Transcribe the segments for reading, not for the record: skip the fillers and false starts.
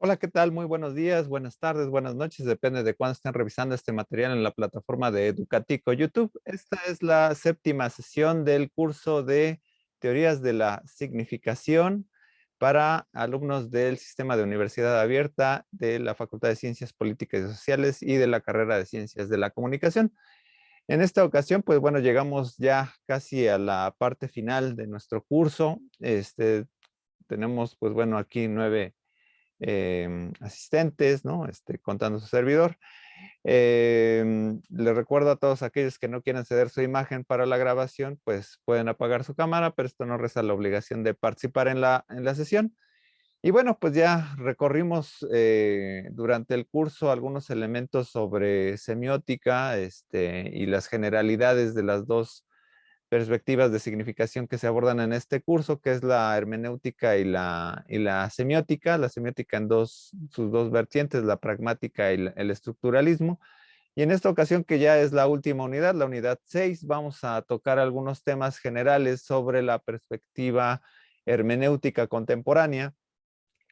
Hola, ¿qué tal? Muy buenos días, buenas tardes, buenas noches, depende de cuándo estén revisando este material en la plataforma de Educatico YouTube. Esta es la séptima sesión del curso de Teorías de la Significación para alumnos del Sistema de Universidad Abierta de la Facultad de Ciencias Políticas y Sociales y de la carrera de Ciencias de la Comunicación. En esta ocasión, pues bueno, llegamos ya casi a la parte final de nuestro curso. Tenemos, pues bueno, aquí 9 asistentes, ¿no? Contando su servidor. Les recuerdo a todos aquellos que no quieran ceder su imagen para la grabación, pues pueden apagar su cámara, pero esto no resta la obligación de participar en la sesión. Y bueno, pues ya recorrimos durante el curso algunos elementos sobre semiótica y las generalidades de las dos perspectivas de significación que se abordan en este curso, que es la hermenéutica y la semiótica en sus dos vertientes, la pragmática y el estructuralismo. Y en esta ocasión, que ya es la última unidad, la unidad 6, vamos a tocar algunos temas generales sobre la perspectiva hermenéutica contemporánea.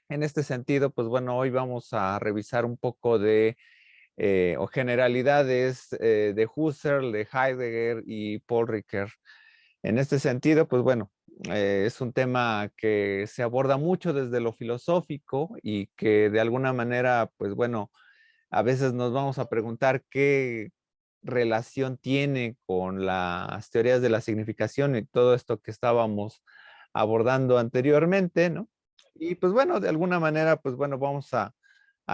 En este sentido, pues bueno, hoy vamos a revisar un poco o generalidades de Husserl, de Heidegger y Paul Ricoeur. En este sentido, pues bueno, es un tema que se aborda mucho desde lo filosófico y que de alguna manera, pues bueno, a veces nos vamos a preguntar qué relación tiene con las teorías de la significación y todo esto que estábamos abordando anteriormente, ¿no? Y pues bueno, de alguna manera, pues bueno, vamos a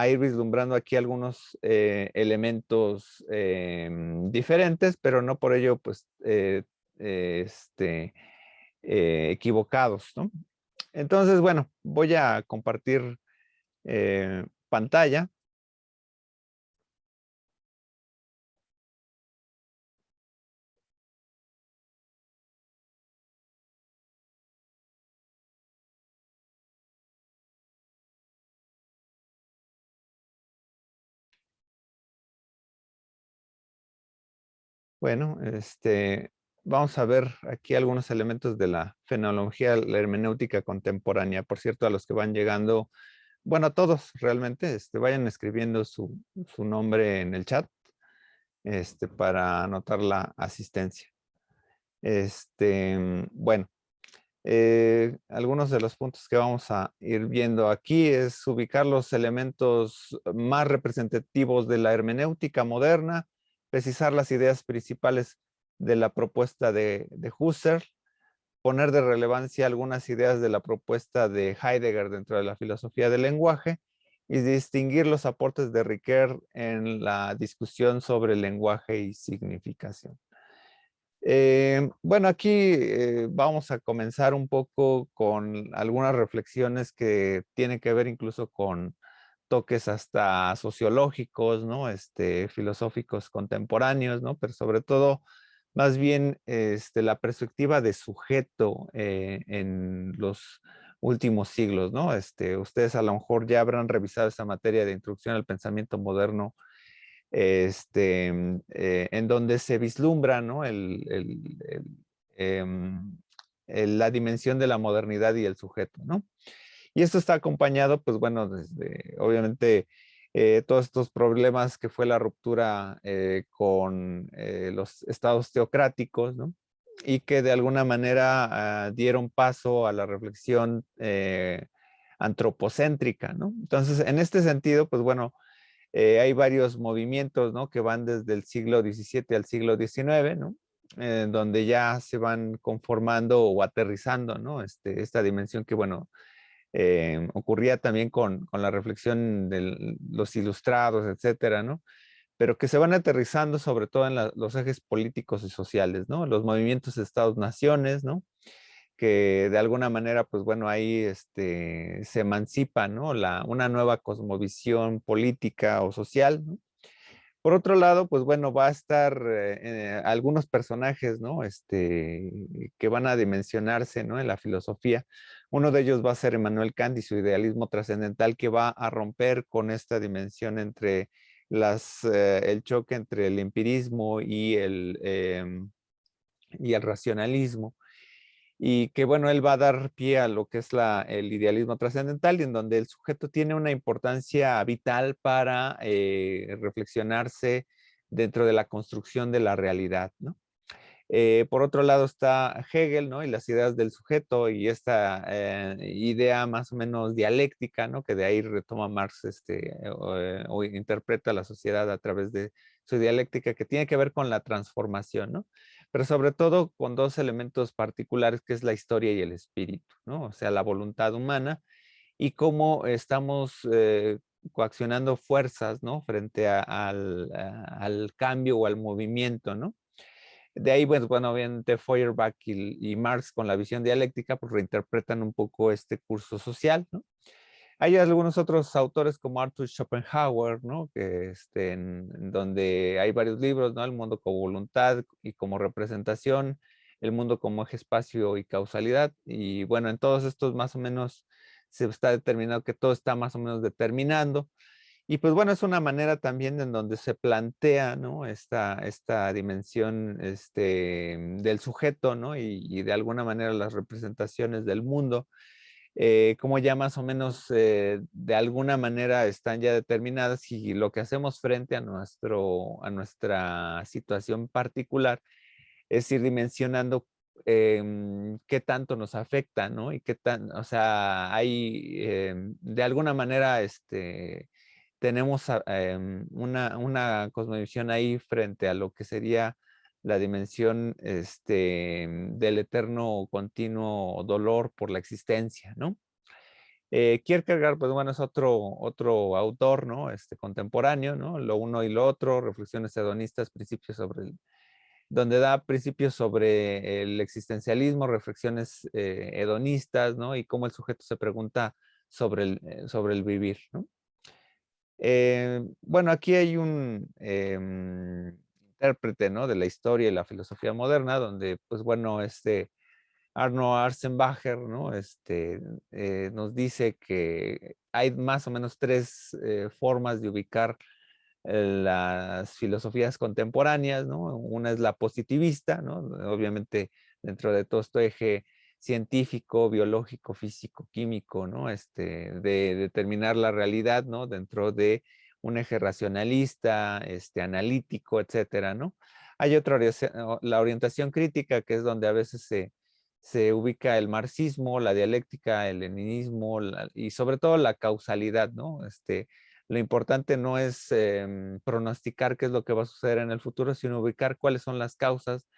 ir vislumbrando aquí algunos elementos diferentes, pero no por ello, pues, equivocados, ¿no? Entonces, bueno, voy a compartir pantalla. Bueno, vamos a ver aquí algunos elementos de la fenomenología, la hermenéutica contemporánea. Por cierto, a los que van llegando, bueno, a todos realmente, vayan escribiendo su nombre en el chat, para anotar la asistencia. Bueno, algunos de los puntos que vamos a ir viendo aquí es ubicar los elementos más representativos de la hermenéutica moderna, precisar las ideas principales de la propuesta de Husserl, poner de relevancia algunas ideas de la propuesta de Heidegger dentro de la filosofía del lenguaje y distinguir los aportes de Ricoeur en la discusión sobre lenguaje y significación. Bueno, aquí vamos a comenzar un poco con algunas reflexiones que tienen que ver incluso con toques hasta sociológicos, ¿no? Filosóficos contemporáneos, ¿no? Pero sobre todo, más bien, la perspectiva de sujeto en los últimos siglos, ¿no? Ustedes a lo mejor ya habrán revisado esa materia de introducción al pensamiento moderno, en donde se vislumbra, ¿no? Em, la dimensión de la modernidad y el sujeto, ¿no? Y esto está acompañado, pues bueno, desde, obviamente, todos estos problemas que fue la ruptura con los estados teocráticos, ¿no? Y que de alguna manera dieron paso a la reflexión antropocéntrica, ¿no? Entonces, en este sentido, pues bueno, hay varios movimientos, ¿no? Que van desde el siglo XVII al siglo XIX, ¿no? Donde ya se van conformando o aterrizando, ¿no? Esta dimensión que, bueno, ocurría también con la reflexión de los ilustrados, etcétera, ¿no? Pero que se van aterrizando sobre todo en los ejes políticos y sociales, ¿no? Los movimientos de Estados-naciones, ¿no? Que de alguna manera, pues bueno, ahí se emancipa, ¿no? Una nueva cosmovisión política o social, ¿no? Por otro lado, pues bueno, va a estar algunos personajes, ¿no? Que van a dimensionarse, ¿no? En la filosofía. Uno de ellos va a ser Emmanuel Kant y su idealismo trascendental, que va a romper con esta dimensión entre el choque entre el empirismo y el racionalismo. y que, bueno, él va a dar pie a lo que es el idealismo trascendental, y en donde el sujeto tiene una importancia vital para reflexionarse dentro de la construcción de la realidad, ¿no? Por otro lado está Hegel, ¿no? Y las ideas del sujeto y esta idea más o menos dialéctica, ¿no? Que de ahí retoma Marx o interpreta la sociedad a través de su dialéctica, que tiene que ver con la transformación, ¿no? Pero sobre todo con dos elementos particulares, que es la historia y el espíritu, ¿no? O sea, la voluntad humana y cómo estamos coaccionando fuerzas, ¿no? Frente al cambio o al movimiento, ¿no? De ahí, pues, bueno, obviamente Feuerbach y Marx con la visión dialéctica, pues reinterpretan un poco este curso social, ¿no? Hay algunos otros autores como Arthur Schopenhauer, ¿no? Que en donde hay varios libros, ¿no? El mundo como voluntad y como representación, el mundo como eje, espacio y causalidad. Y bueno, en todos estos más o menos se está determinado que todo está más o menos determinando. Y pues bueno, es una manera también en donde se plantea, ¿no? Esta dimensión del sujeto, ¿no? Y de alguna manera las representaciones del mundo, como ya más o menos de alguna manera están ya determinadas, y lo que hacemos frente a nuestra situación particular es ir dimensionando qué tanto nos afecta, ¿no? Y qué tan, o sea, hay de alguna manera, tenemos una cosmovisión ahí frente a lo que sería la dimensión del eterno continuo dolor por la existencia, ¿no? Kierkegaard, pues bueno, es otro autor, ¿no? Contemporáneo, ¿no? Lo uno y lo otro, reflexiones hedonistas, principios donde da principios sobre el existencialismo, reflexiones hedonistas, ¿no? Y cómo el sujeto se pregunta sobre el vivir, ¿no? Bueno, aquí hay un intérprete, ¿no? De la historia y la filosofía moderna, donde, pues bueno, Arno Arzenbacher, ¿no? Nos dice que hay más o menos tres formas de ubicar las filosofías contemporáneas, ¿no? Una es la positivista, ¿no? Obviamente dentro de todo este eje científico, biológico, físico, químico, ¿no? De determinar la realidad, ¿no? Dentro de un eje racionalista, analítico, etcétera, ¿no? Hay otra la orientación crítica, que es donde a veces se ubica el marxismo, la dialéctica, el leninismo y sobre todo la causalidad, ¿no? Lo importante no es pronosticar qué es lo que va a suceder en el futuro, sino ubicar cuáles son las causas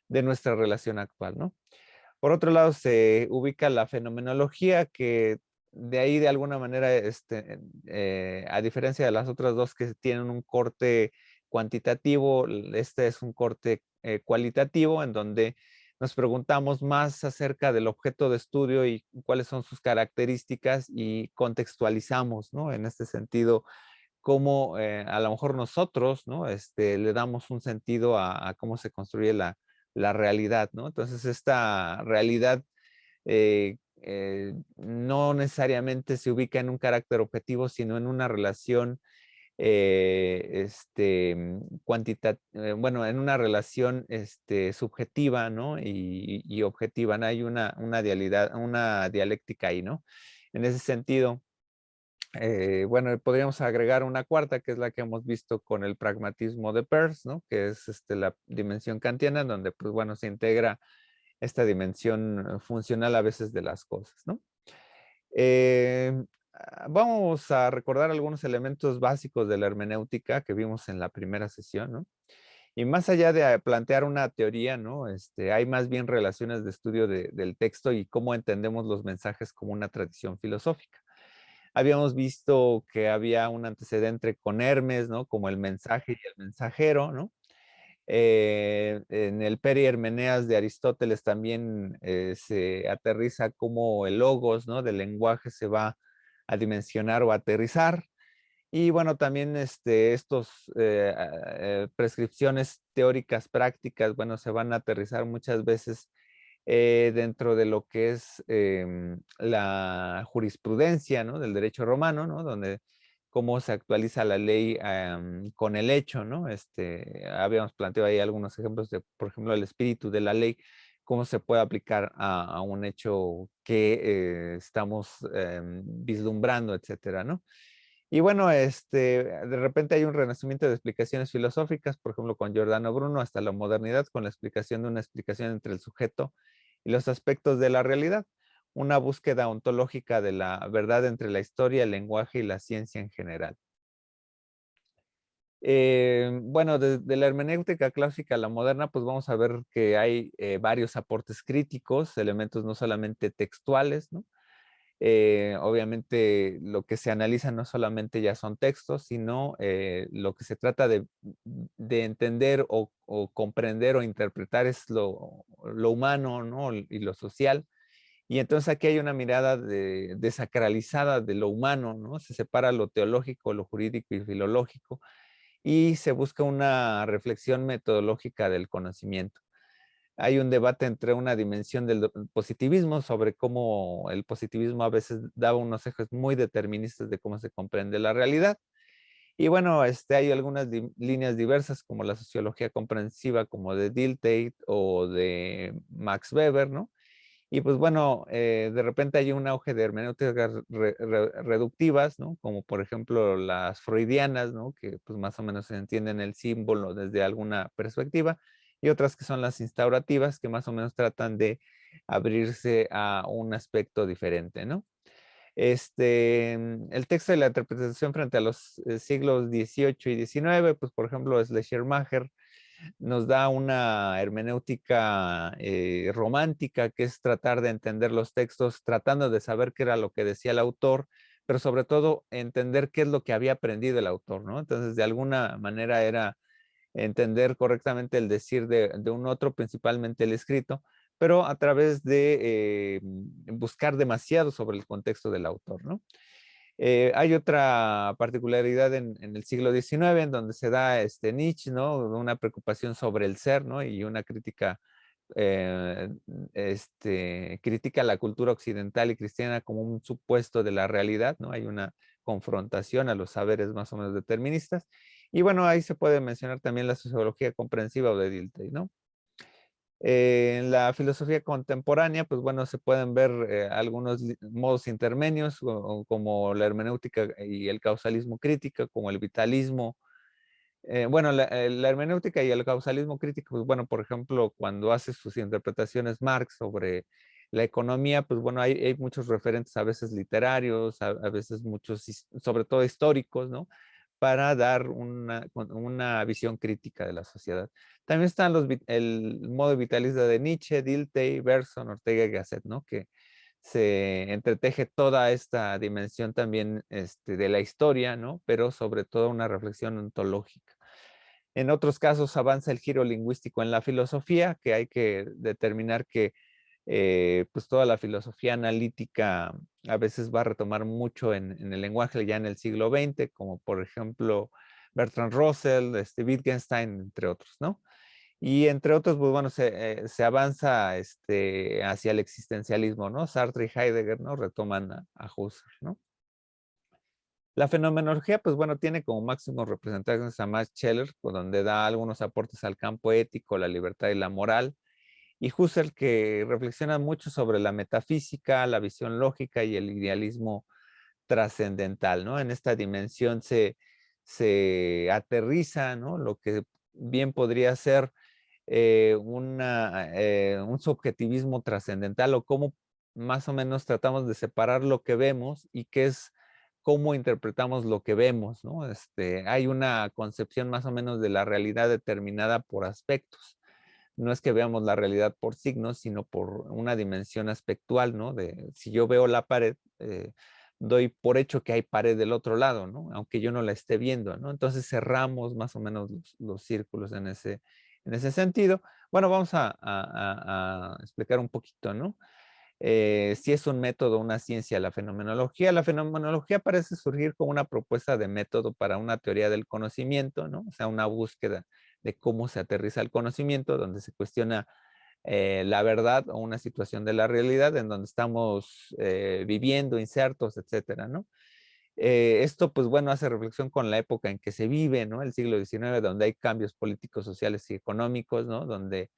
de nuestra relación actual, ¿no? Por otro lado, se ubica la fenomenología, que de ahí de alguna manera, a diferencia de las otras dos que tienen un corte cuantitativo, este es un corte cualitativo, en donde nos preguntamos más acerca del objeto de estudio y cuáles son sus características y contextualizamos, ¿no? En este sentido, cómo a lo mejor nosotros, ¿no? Le damos un sentido a cómo se construye la realidad, ¿no? Entonces, esta realidad no necesariamente se ubica en un carácter objetivo, sino en una relación bueno, en una relación subjetiva, ¿no? Y objetiva, ¿no? Hay una dialéctica ahí, ¿no? En ese sentido, bueno, podríamos agregar una cuarta, que es la que hemos visto con el pragmatismo de Peirce, ¿no? Que es la dimensión kantiana, donde, pues bueno, se integra esta dimensión funcional a veces de las cosas, ¿no? Vamos a recordar algunos elementos básicos de la hermenéutica que vimos en la primera sesión, ¿no? Y más allá de plantear una teoría, ¿no? Hay más bien relaciones de estudio del texto y cómo entendemos los mensajes como una tradición filosófica. Habíamos visto que había un antecedente con Hermes, ¿no? Como el mensaje y el mensajero, ¿no? En el Hermeneas de Aristóteles también se aterriza como el logos, ¿no? Del lenguaje se va a dimensionar o aterrizar. Y bueno, también estos prescripciones teóricas prácticas, bueno, se van a aterrizar muchas veces dentro de lo que es la jurisprudencia, ¿no? Del derecho romano, ¿no? Donde cómo se actualiza la ley con el hecho, ¿no? Habíamos planteado ahí algunos ejemplos de, por ejemplo, el espíritu de la ley cómo se puede aplicar a un hecho que estamos vislumbrando, etcétera, ¿no? Y bueno, de repente hay un renacimiento de explicaciones filosóficas, por ejemplo, con Giordano Bruno, hasta la modernidad, con la explicación de una explicación entre el sujeto y los aspectos de la realidad, una búsqueda ontológica de la verdad entre la historia, el lenguaje y la ciencia en general. Bueno, de la hermenéutica clásica a la moderna, pues vamos a ver que hay varios aportes críticos, elementos no solamente textuales, ¿no? Obviamente lo que se analiza no solamente ya son textos, sino lo que se trata de entender o comprender o interpretar es lo humano, ¿no? Y lo social. Y entonces aquí hay una mirada desacralizada de lo humano, ¿no? Se separa lo teológico, lo jurídico y filológico y se busca una reflexión metodológica del conocimiento. Hay un debate entre una dimensión del positivismo sobre cómo el positivismo a veces daba unos ejes muy deterministas de cómo se comprende la realidad. Y bueno, hay algunas líneas diversas como la sociología comprensiva como de Dilthey o de Max Weber, ¿no? Y pues bueno, de repente hay un auge de hermenéuticas reductivas, ¿no? Como por ejemplo las freudianas, ¿no? Que pues más o menos se entienden el símbolo desde alguna perspectiva, y otras que son las instaurativas, que más o menos tratan abrirse a un aspecto diferente, ¿no? El texto de la interpretación frente a los siglos XVIII y XIX, pues por ejemplo, Schleiermacher nos da una hermenéutica romántica, que es tratar de entender los textos, tratando de saber qué era lo que decía el autor, pero sobre todo entender qué es lo que había aprendido el autor, ¿no? Entonces, de alguna manera era entender correctamente el decir de un otro, principalmente el escrito, pero a través de buscar demasiado sobre el contexto del autor, ¿no? Hay otra particularidad en el siglo XIX en donde se da Nietzsche, ¿no? Una preocupación sobre el ser, ¿no? Y una crítica, eh, critica la cultura occidental y cristiana como un supuesto de la realidad, ¿no? Hay una confrontación a los saberes más o menos deterministas. Y bueno, ahí se puede mencionar también la sociología comprensiva o de Dilthey, ¿no? En la filosofía contemporánea, pues bueno, se pueden ver algunos modos intermedios, como la hermenéutica y el causalismo crítico, como el vitalismo. Bueno, la hermenéutica y el causalismo crítico, pues bueno, por ejemplo, cuando hace sus interpretaciones Marx sobre la economía, pues bueno, hay muchos referentes, a veces literarios, a veces muchos, sobre todo históricos, ¿no? Para dar una visión crítica de la sociedad. También están el modo vitalista de Nietzsche, Dilthey, Bergson, Ortega y Gasset, ¿no? Que se entreteje toda esta dimensión también de la historia, ¿no? Pero sobre todo una reflexión ontológica. En otros casos avanza el giro lingüístico en la filosofía, que hay que determinar que pues toda la filosofía analítica a veces va a retomar mucho en el lenguaje ya en el siglo XX, como por ejemplo Bertrand Russell, Wittgenstein, entre otros, ¿no? Y entre otros, pues bueno, se avanza hacia el existencialismo, ¿no? Sartre y Heidegger, ¿no? Retoman a Husserl, ¿no? La fenomenología, pues bueno, tiene como máximos representantes a Max Scheler, donde da algunos aportes al campo ético, la libertad y la moral, y Husserl, que reflexiona mucho sobre la metafísica, la visión lógica y el idealismo trascendental, ¿no? En esta dimensión se aterriza, ¿no? Lo que bien podría ser un subjetivismo trascendental, o cómo más o menos tratamos de separar lo que vemos y qué es cómo interpretamos lo que vemos, ¿no? Hay una concepción más o menos de la realidad determinada por aspectos. No es que veamos la realidad por signos, sino por una dimensión aspectual, ¿no? De si yo veo la pared, doy por hecho que hay pared del otro lado, ¿no? Aunque yo no la esté viendo, ¿no? Entonces cerramos más o menos los círculos en ese sentido. Bueno, vamos a explicar un poquito, ¿no? Si es un método, una ciencia, la fenomenología. La fenomenología parece surgir como una propuesta de método para una teoría del conocimiento, ¿no? O sea, una búsqueda de cómo se aterriza el conocimiento, donde se cuestiona la verdad o una situación de la realidad en donde estamos viviendo, insertos, etcétera, ¿no? Esto, pues bueno, hace reflexión con la época en que se vive, ¿no? El siglo XIX, donde hay cambios políticos, sociales y económicos, ¿no? Donde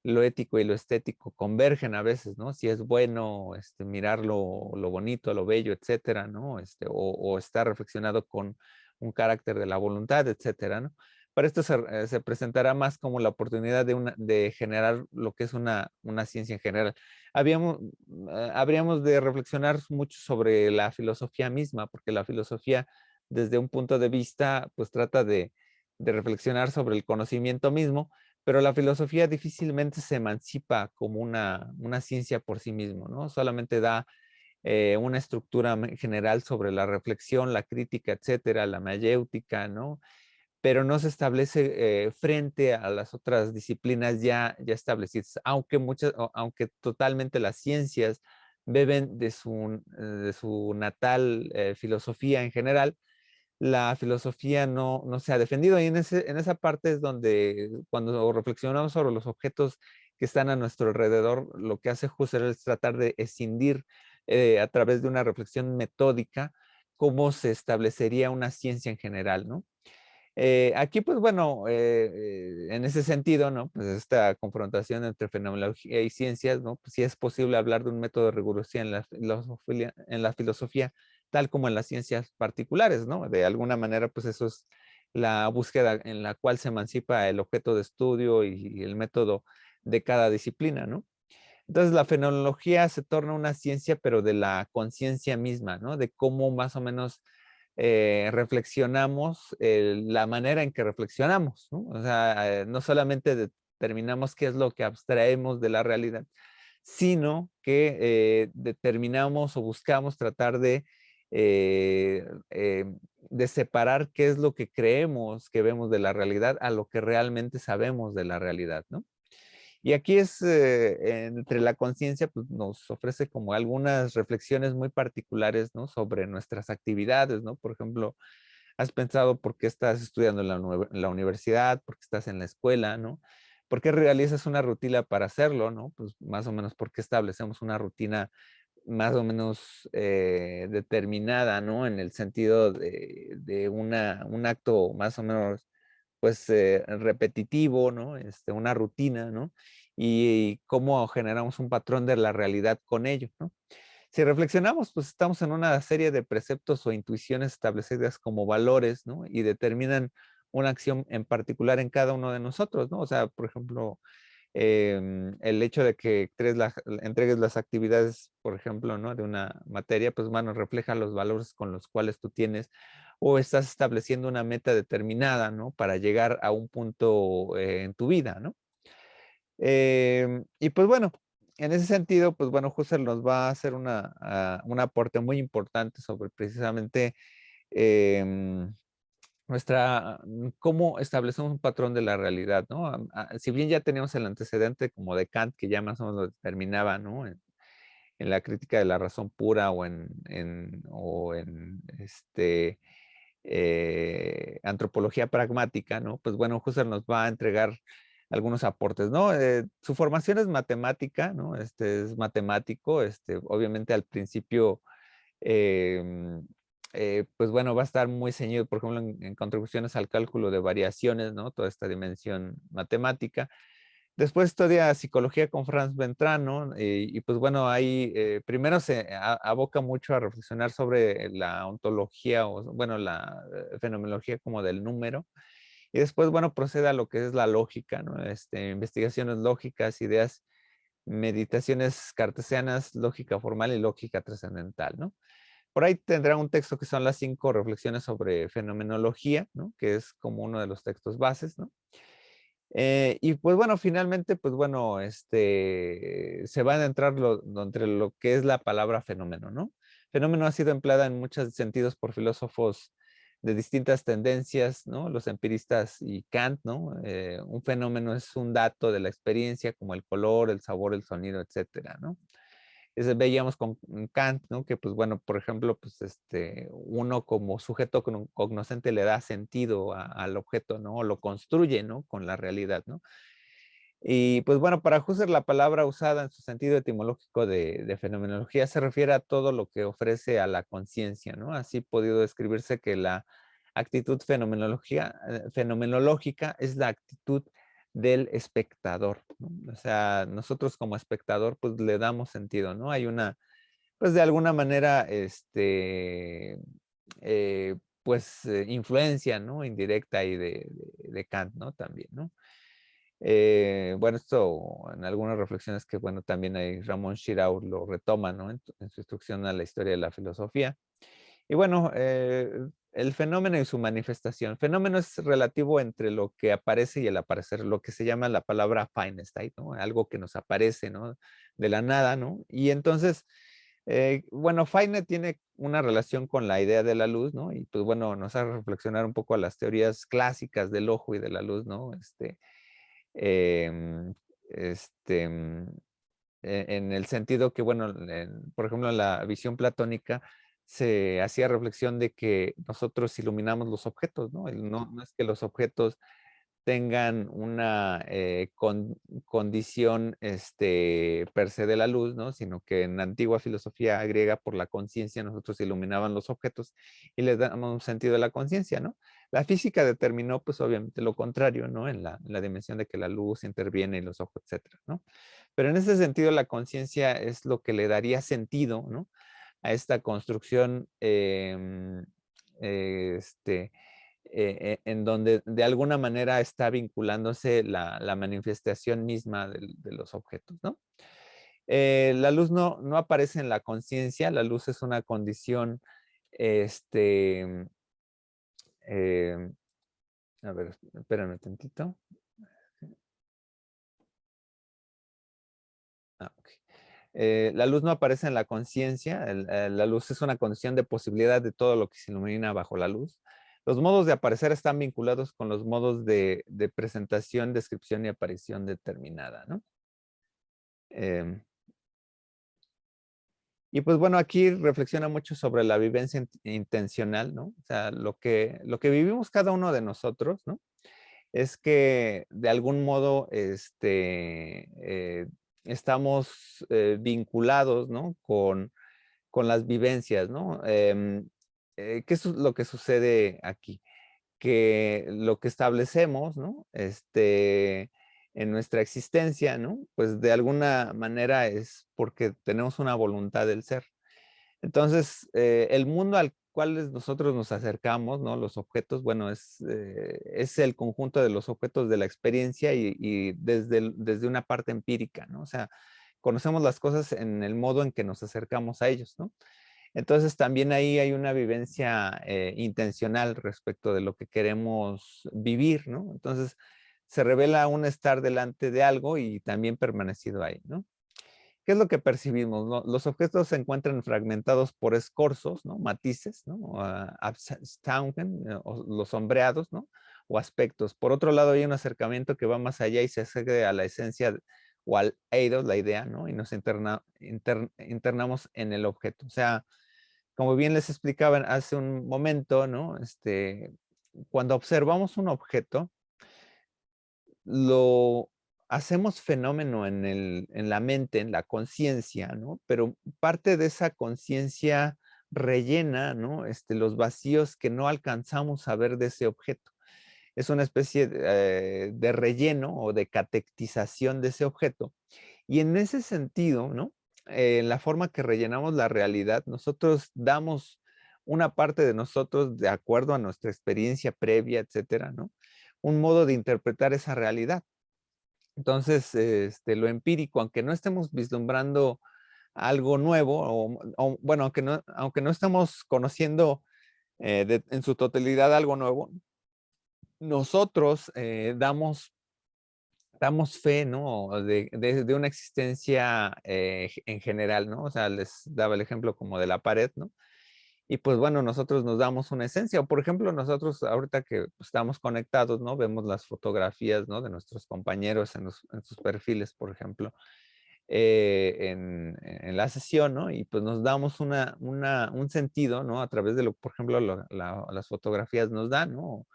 lo ético y lo estético convergen a veces, ¿no? Si es bueno mirar lo bonito, lo bello, etcétera, ¿no? O estar reflexionado con un carácter de la voluntad, etcétera, ¿no? Para esto se presentará más como la oportunidad de generar lo que es una ciencia en general. Habríamos de reflexionar mucho sobre la filosofía misma, porque la filosofía, desde un punto de vista, pues trata de reflexionar sobre el conocimiento mismo, pero la filosofía difícilmente se emancipa como una ciencia por sí mismo, ¿no? Solamente da una estructura general sobre la reflexión, la crítica, etcétera, la mayéutica, ¿no? Pero no se establece frente a las otras disciplinas ya establecidas, aunque totalmente las ciencias beben de su natal filosofía en general. La filosofía no se ha defendido, y en esa parte es donde cuando reflexionamos sobre los objetos que están a nuestro alrededor, lo que hace Husserl es tratar de escindir a través de una reflexión metódica cómo se establecería una ciencia en general, ¿no? Aquí, pues bueno, en ese sentido, ¿no? Pues esta confrontación entre fenomenología y ciencias, ¿no? Pues sí es posible hablar de un método de rigurosidad en la filosofía, tal como en las ciencias particulares, ¿no? De alguna manera, pues eso es la búsqueda en la cual se emancipa el objeto de estudio y el método de cada disciplina, ¿no? Entonces la fenomenología se torna una ciencia, pero de la conciencia misma, ¿no? De cómo más o menos reflexionamos, la manera en que reflexionamos, ¿no? O sea, no solamente determinamos qué es lo que abstraemos de la realidad, sino que determinamos o buscamos tratar eh, eh, de separar qué es lo que creemos que vemos de la realidad a lo que realmente sabemos de la realidad, ¿no? Y aquí entre la conciencia, pues nos ofrece como algunas reflexiones muy particulares, ¿no? Sobre nuestras actividades, ¿no? Por ejemplo, ¿has pensado por qué estás estudiando en la universidad? ¿Por qué estás en la escuela? ¿No? ¿Por qué realizas una rutina para hacerlo? ¿No? Pues más o menos porque establecemos una rutina más o menos determinada, ¿no? En el sentido de un acto más o menos, pues, repetitivo, ¿no? Una rutina, ¿no? Y cómo generamos un patrón de la realidad con ello, ¿no? Si reflexionamos, pues estamos en una serie de preceptos o intuiciones establecidas como valores, ¿no? Y determinan una acción en particular en cada uno de nosotros, ¿no? O sea, por ejemplo, el hecho de que entregues las actividades, por ejemplo, ¿no? De una materia, pues bueno, refleja los valores con los cuales tú tienes o estás estableciendo una meta determinada, ¿no? Para llegar a un punto en tu vida, ¿no? Y pues bueno, en ese sentido, pues bueno, Husserl nos va a hacer un aporte muy importante sobre precisamente em, cómo establecemos un patrón de la realidad, ¿no? Si bien ya teníamos el antecedente como de Kant, que ya más o menos lo determinaba, ¿no? En la crítica de la razón pura o en antropología pragmática, ¿no? Pues bueno, Husserl nos va a entregar algunos aportes, ¿no? Su formación es matemática, ¿no? Es matemático, obviamente al principio em, pues bueno, va a estar muy ceñido, por ejemplo, en contribuciones al cálculo de variaciones, ¿no? Toda esta dimensión matemática. Después estudia psicología con Franz Ventrano y pues bueno, ahí primero se aboca mucho a reflexionar sobre la ontología o bueno, la fenomenología como del número. Y después, bueno, procede a lo que es la lógica, ¿no? Investigaciones lógicas, ideas, meditaciones cartesianas, lógica formal y lógica trascendental, ¿no? Por ahí tendrá un texto que son las 5 reflexiones sobre fenomenología, ¿no? Que es como uno de los textos bases, ¿no? Y pues bueno, finalmente, pues bueno, se va a adentrar entre lo que es la palabra fenómeno, ¿no? Fenómeno ha sido empleada en muchos sentidos por filósofos de distintas tendencias, ¿no? Los empiristas y Kant, ¿no? Un fenómeno es un dato de la experiencia como el color, el sabor, el sonido, etcétera, ¿no? Veíamos con Kant, ¿no? Que pues bueno, por ejemplo, pues uno como sujeto cognoscente le da sentido al objeto, ¿no? O lo construye, ¿no? Con la realidad, ¿no? Y pues bueno, para Husserl la palabra usada en su sentido etimológico de fenomenología se refiere a todo lo que ofrece a la conciencia, ¿no? Así ha podido describirse que la actitud fenomenológica es la actitud del espectador, ¿no? O sea, nosotros como espectador, pues le damos sentido, ¿no? Hay una, pues de alguna manera, influencia, ¿no? Indirecta ahí de Kant, ¿no? También, ¿no? Bueno, esto en algunas reflexiones que, bueno, también ahí Ramón Shirau lo retoma, ¿no? En su instrucción a la historia de la filosofía. Y bueno, el fenómeno y su manifestación. Fenómeno es relativo entre lo que aparece y el aparecer, lo que se llama la palabra Feinstein, ¿no? Algo que nos aparece, ¿no? De la nada, ¿no? Y entonces, bueno, Feine tiene una relación con la idea de la luz, ¿no? Y pues bueno, nos hace reflexionar un poco a las teorías clásicas del ojo y de la luz, ¿no? Em, este, mm, en el sentido que, bueno, por ejemplo, en la visión platónica se hacía reflexión de que nosotros iluminamos los objetos, ¿no? No es que los objetos tengan una condición per se de la luz, ¿no? Sino que en la antigua filosofía griega, por la conciencia, nosotros iluminaban los objetos y les damos un sentido de la conciencia, ¿no? La física determinó, pues obviamente, lo contrario, ¿no? En la dimensión de que la luz interviene en los ojos, etcétera, ¿no? Pero en ese sentido, la conciencia es lo que le daría sentido, ¿no? A esta construcción, en donde de alguna manera está vinculándose la manifestación misma de los objetos, ¿no? La luz no aparece en la conciencia, la luz es una condición, este, em, a ver, espérame tantito. Ok. La luz no aparece en la conciencia, la luz es una condición de posibilidad de todo lo que se ilumina bajo la luz. Los modos de aparecer están vinculados con los modos de presentación, descripción y aparición determinada, ¿no? Em, y pues bueno, aquí reflexiona mucho sobre la vivencia intencional, ¿no? O sea, lo que vivimos cada uno de nosotros, ¿no? Es que de algún modo estamos vinculados, ¿no? Con las vivencias, ¿no? ¿Qué es lo que sucede aquí? Que lo que establecemos, ¿no? En nuestra existencia, ¿no? Pues de alguna manera es porque tenemos una voluntad del ser. Entonces, el mundo al cual nosotros nos acercamos, ¿no? Los objetos, bueno, es el conjunto de los objetos de la experiencia y desde una parte empírica, ¿no? O sea, conocemos las cosas en el modo en que nos acercamos a ellos, ¿no? Entonces también ahí hay una vivencia intencional respecto de lo que queremos vivir, ¿no? Entonces se revela un estar delante de algo y también permanecido ahí, ¿no? ¿Qué es lo que percibimos? ¿No? Los objetos se encuentran fragmentados por escorzos, ¿no? Matices, ¿no? Abstauungen, o los sombreados, ¿no? O aspectos. Por otro lado, hay un acercamiento que va más allá y se acerca a la esencia o al eidos, la idea, ¿no? Y nos internamos en el objeto. O sea, como bien les explicaban hace un momento, ¿no? Cuando observamos un objeto, lo hacemos fenómeno en la mente, en la conciencia, ¿no? Pero parte de esa conciencia rellena, ¿no? Los vacíos que no alcanzamos a ver de ese objeto. Es una especie de relleno o de catectización de ese objeto. Y en ese sentido, ¿no? La forma que rellenamos la realidad, nosotros damos una parte de nosotros de acuerdo a nuestra experiencia previa, etcétera, ¿no? Un modo de interpretar esa realidad. Entonces, lo empírico, aunque no estemos vislumbrando algo nuevo, bueno, aunque no estamos conociendo en su totalidad algo nuevo, nosotros damos fe, ¿no? De una existencia en general, ¿no? O sea, les daba el ejemplo como de la pared, ¿no? Y pues bueno, nosotros nos damos una esencia. O por ejemplo, nosotros ahorita que estamos conectados, ¿no? Vemos las fotografías, ¿no? De nuestros compañeros en sus perfiles, por ejemplo, en la sesión, ¿no? Y pues nos damos un sentido, ¿no? A través de lo, por ejemplo, las fotografías nos dan, ¿no?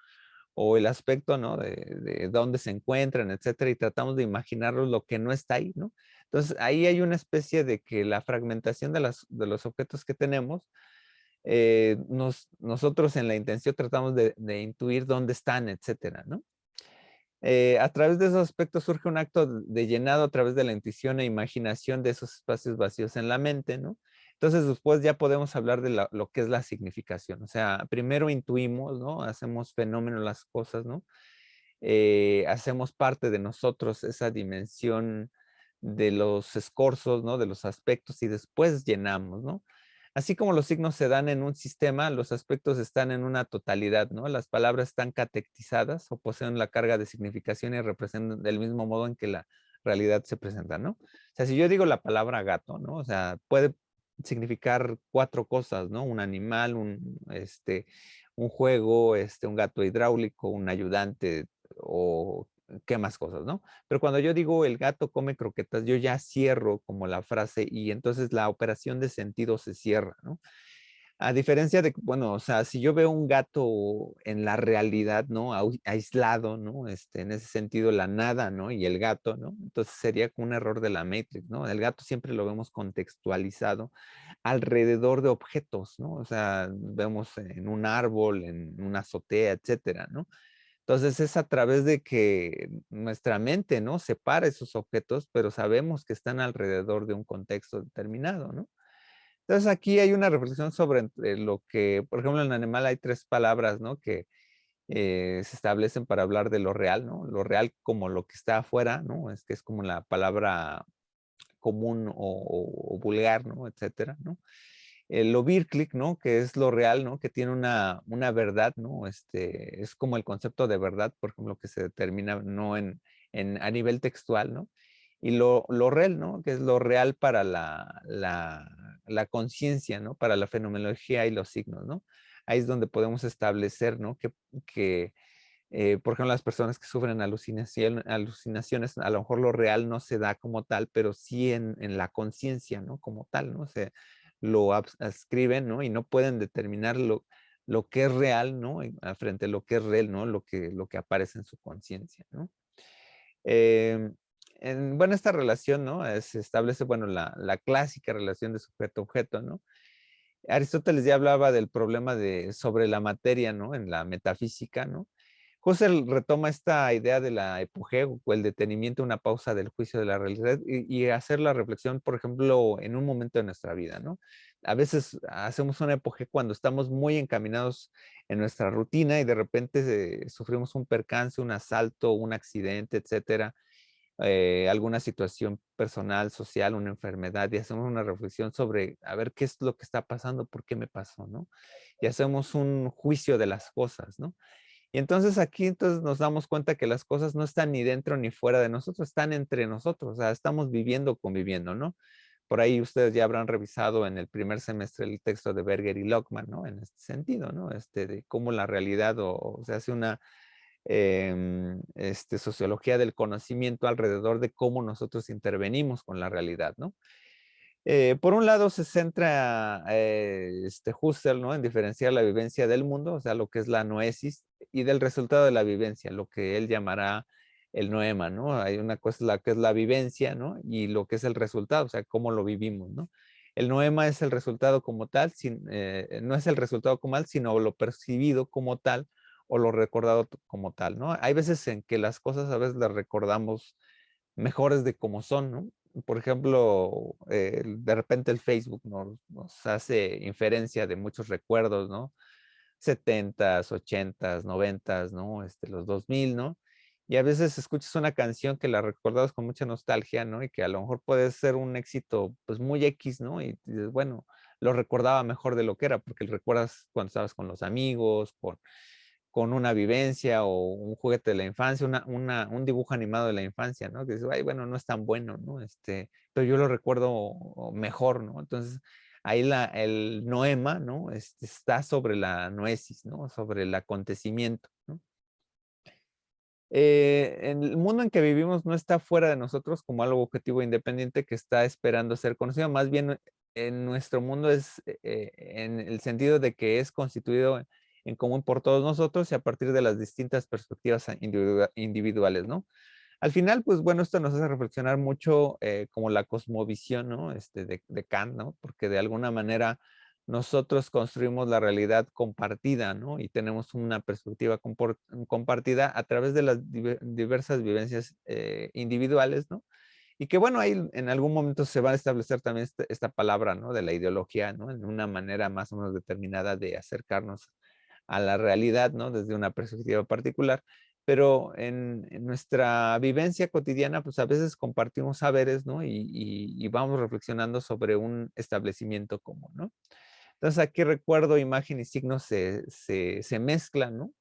O el aspecto, ¿no? De dónde se encuentran, etcétera, y tratamos de imaginarnos lo que no está ahí, ¿no? Entonces, ahí hay una especie de que la fragmentación de los objetos que tenemos, nosotros en la intención tratamos de intuir dónde están, etcétera, ¿no? A través de esos aspectos surge un acto de llenado a través de la intuición e imaginación de esos espacios vacíos en la mente, ¿no? Entonces después ya podemos hablar de lo que es la significación. O sea, primero intuimos, ¿no? Hacemos fenómeno las cosas, ¿no? Hacemos parte de nosotros esa dimensión de los escorzos, ¿no? De los aspectos y después llenamos, ¿no? Así como los signos se dan en un sistema, los aspectos están en una totalidad, ¿no? Las palabras están catequizadas o poseen la carga de significación y representan del mismo modo en que la realidad se presenta, ¿no? O sea, si yo digo la palabra gato, ¿no? O sea, puede significar 4 cosas, ¿no? Un animal, un juego, un gato hidráulico, un ayudante o qué más cosas, ¿no? Pero cuando yo digo el gato come croquetas, yo ya cierro como la frase y entonces la operación de sentido se cierra, ¿no? A diferencia de, bueno, o sea, si yo veo un gato en la realidad, ¿no? Aislado, ¿no? En ese sentido, la nada, ¿no? Y el gato, ¿no? Entonces sería un error de la Matrix, ¿no? El gato siempre lo vemos contextualizado alrededor de objetos, ¿no? O sea, vemos en un árbol, en una azotea, etcétera, ¿no? Entonces es a través de que nuestra mente, ¿no? Separa esos objetos, pero sabemos que están alrededor de un contexto determinado, ¿no? Entonces aquí hay una reflexión sobre lo que, por ejemplo, en el animal hay 3 palabras, ¿no? Que se establecen para hablar de lo real, ¿no? Lo real como lo que está afuera, ¿no? Es que es como la palabra común o vulgar, ¿no? Etcétera, ¿no? Lo Birklick, ¿no? Que es lo real, ¿no? Que tiene una verdad, ¿no? Es como el concepto de verdad, por ejemplo, que se determina no a nivel textual, ¿no? Y lo real, ¿no? Que es lo real para la conciencia, ¿no? Para la fenomenología y los signos, ¿no? Ahí es donde podemos establecer, ¿no? Que por ejemplo, las personas que sufren alucinaciones, a lo mejor lo real no se da como tal, pero sí en la conciencia, ¿no? Como tal, ¿no? Se lo adscriben, ¿no? Y no pueden determinar lo que es real, ¿no? Frente a lo que es real, ¿no? Lo que aparece en su conciencia, ¿no? Em, bueno, esta relación, ¿no? Se establece, bueno, la clásica relación de sujeto-objeto, ¿no? Aristóteles ya hablaba del problema sobre la materia, ¿no? En la metafísica, ¿no? Husserl retoma esta idea de la epogeo o el detenimiento, una pausa del juicio de la realidad y hacer la reflexión, por ejemplo, en un momento de nuestra vida, ¿no? A veces hacemos una epogeo cuando estamos muy encaminados en nuestra rutina y de repente sufrimos un percance, un asalto, un accidente, etcétera, alguna situación personal, social, una enfermedad y hacemos una reflexión sobre a ver qué es lo que está pasando, por qué me pasó, ¿no? Y hacemos un juicio de las cosas, ¿no? Y entonces aquí entonces nos damos cuenta que las cosas no están ni dentro ni fuera de nosotros, están entre nosotros, o sea, estamos viviendo, conviviendo, ¿no? Por ahí ustedes ya habrán revisado en el primer semestre el texto de Berger y Lockman, ¿no? En este sentido, ¿no? De cómo la realidad o se hace una sociología del conocimiento alrededor de cómo nosotros intervenimos con la realidad, ¿no? Por un lado se centra Husserl, ¿no? En diferenciar la vivencia del mundo, o sea, lo que es la noesis, y del resultado de la vivencia, lo que él llamará el noema, ¿no? Hay una cosa la que es la vivencia, ¿no? Y lo que es el resultado, o sea, cómo lo vivimos, ¿no? El noema es el resultado como tal, no es el resultado como tal, sino lo percibido como tal o lo recordado como tal, ¿no? Hay veces en que las cosas a veces las recordamos mejores de como son, ¿no? Por ejemplo, de repente el Facebook nos hace inferencia de muchos recuerdos, ¿no? 70s, 80s, 90s, ¿no? Los 2000, ¿no? Y a veces escuchas una canción que la recuerdas con mucha nostalgia, ¿no? Y que a lo mejor puede ser un éxito, pues muy X, ¿no? Y dices, bueno, lo recordaba mejor de lo que era, porque lo recuerdas cuando estabas con los amigos, con una vivencia o un juguete de la infancia, un dibujo animado de la infancia, ¿no? Que dices, ay, bueno, no es tan bueno, ¿no? Pero yo lo recuerdo mejor, ¿no? Entonces, ahí el noema, ¿no? Está sobre la noesis, ¿no? Sobre el acontecimiento, ¿no? En el mundo en que vivimos no está fuera de nosotros como algo objetivo independiente que está esperando ser conocido, más bien en nuestro mundo es en el sentido de que es constituido en común por todos nosotros y a partir de las distintas perspectivas individuales, ¿no? Al final, pues bueno, esto nos hace reflexionar mucho como la cosmovisión, ¿no? De Kant, ¿no? Porque de alguna manera nosotros construimos la realidad compartida, ¿no? Y tenemos una perspectiva compartida a través de las diversas vivencias individuales, ¿no? Y que bueno, ahí en algún momento se va a establecer también esta palabra, ¿no? De la ideología, ¿no? En una manera más o menos determinada de acercarnos a la realidad, ¿no? Desde una perspectiva particular. Pero en nuestra vivencia cotidiana, pues a veces compartimos saberes, ¿no? Y vamos reflexionando sobre un establecimiento común, ¿no? Entonces aquí recuerdo, imagen y signo se mezclan, ¿no?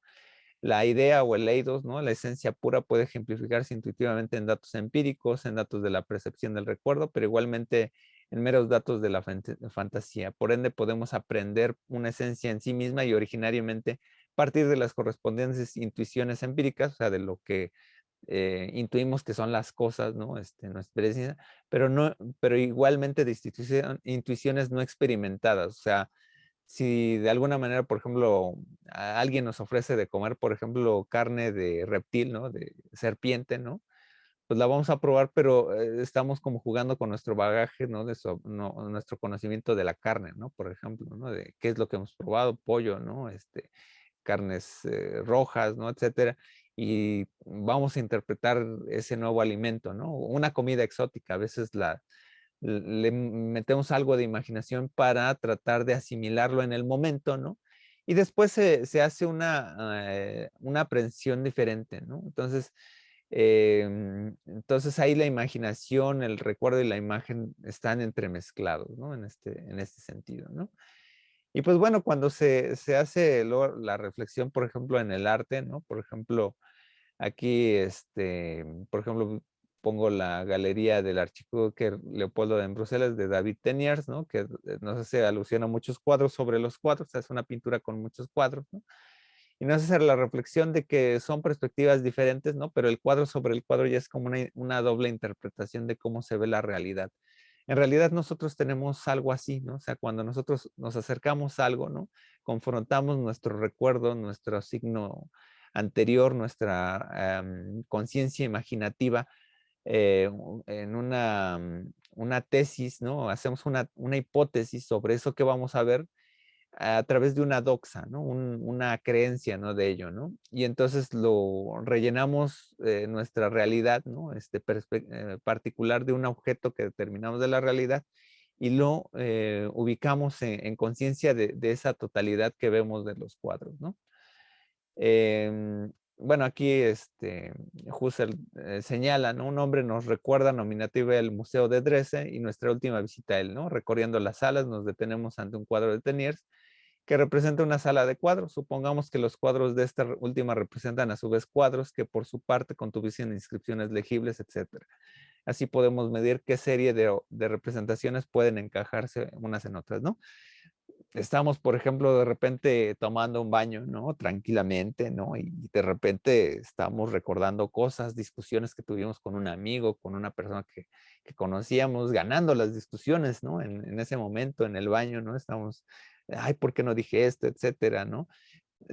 La idea o el eidos, ¿no? La esencia pura puede ejemplificarse intuitivamente en datos empíricos, en datos de la percepción del recuerdo, pero igualmente en meros datos de la fantasía. Por ende, podemos aprender una esencia en sí misma y originariamente partir de las correspondientes intuiciones empíricas, o sea, de lo que intuimos que son las cosas, ¿no? Nuestra experiencia, pero, no, pero igualmente de intuiciones no experimentadas, o sea, si de alguna manera, por ejemplo, alguien nos ofrece de comer, por ejemplo, carne de reptil, ¿no? De serpiente, ¿no? Pues la vamos a probar, pero estamos como jugando con nuestro bagaje, ¿no? Nuestro conocimiento de la carne, ¿no? Por ejemplo, ¿no? De qué es lo que hemos probado, pollo, ¿no? Carnes rojas, ¿no? Etcétera. Y vamos a interpretar ese nuevo alimento, ¿no? Una comida exótica, a veces le metemos algo de imaginación para tratar de asimilarlo en el momento, ¿no? Y después se hace una aprehensión diferente, ¿no? Entonces ahí la imaginación, el recuerdo y la imagen están entremezclados, ¿no? En este sentido, ¿no? Y pues bueno, cuando se hace la reflexión, por ejemplo, en el arte, ¿no? Por ejemplo, aquí, por ejemplo, pongo la galería del Archiduque Leopoldo en Bruselas de David Teniers, ¿no? Que nos hace alusión a muchos cuadros sobre los cuadros, es una pintura con muchos cuadros, ¿no? Y nos hace la reflexión de que son perspectivas diferentes, ¿no? Pero el cuadro sobre el cuadro ya es como una doble interpretación de cómo se ve la realidad. En realidad nosotros tenemos algo así, ¿no? O sea, cuando nosotros nos acercamos a algo, ¿no? Confrontamos nuestro recuerdo, nuestro signo anterior, nuestra conciencia imaginativa en una tesis, ¿no? Hacemos una hipótesis sobre eso que vamos a ver a través de una doxa, ¿no? Una creencia, ¿no? De ello, ¿no? Y entonces lo rellenamos nuestra realidad, ¿no? Particular de un objeto que determinamos de la realidad y lo ubicamos en conciencia de esa totalidad que vemos de los cuadros, ¿no? Bueno, aquí Husserl señala, ¿no? Un hombre nos recuerda nominativa el Museo de Dresde y nuestra última visita a él, ¿no? Recorriendo las salas nos detenemos ante un cuadro de Teniers que representa una sala de cuadros. Supongamos que los cuadros de esta última representan a su vez cuadros que por su parte contuviesen inscripciones legibles, etcétera. Así podemos medir qué serie de representaciones pueden encajarse unas en otras, ¿no? Estamos, por ejemplo, de repente tomando un baño, ¿no? Tranquilamente, ¿no? Y de repente estamos recordando cosas, discusiones que tuvimos con un amigo, con una persona que conocíamos, ganando las discusiones, ¿no? En ese momento, en el baño, ¿no? Estamos, ay, ¿por qué no dije esto? Etcétera, ¿no?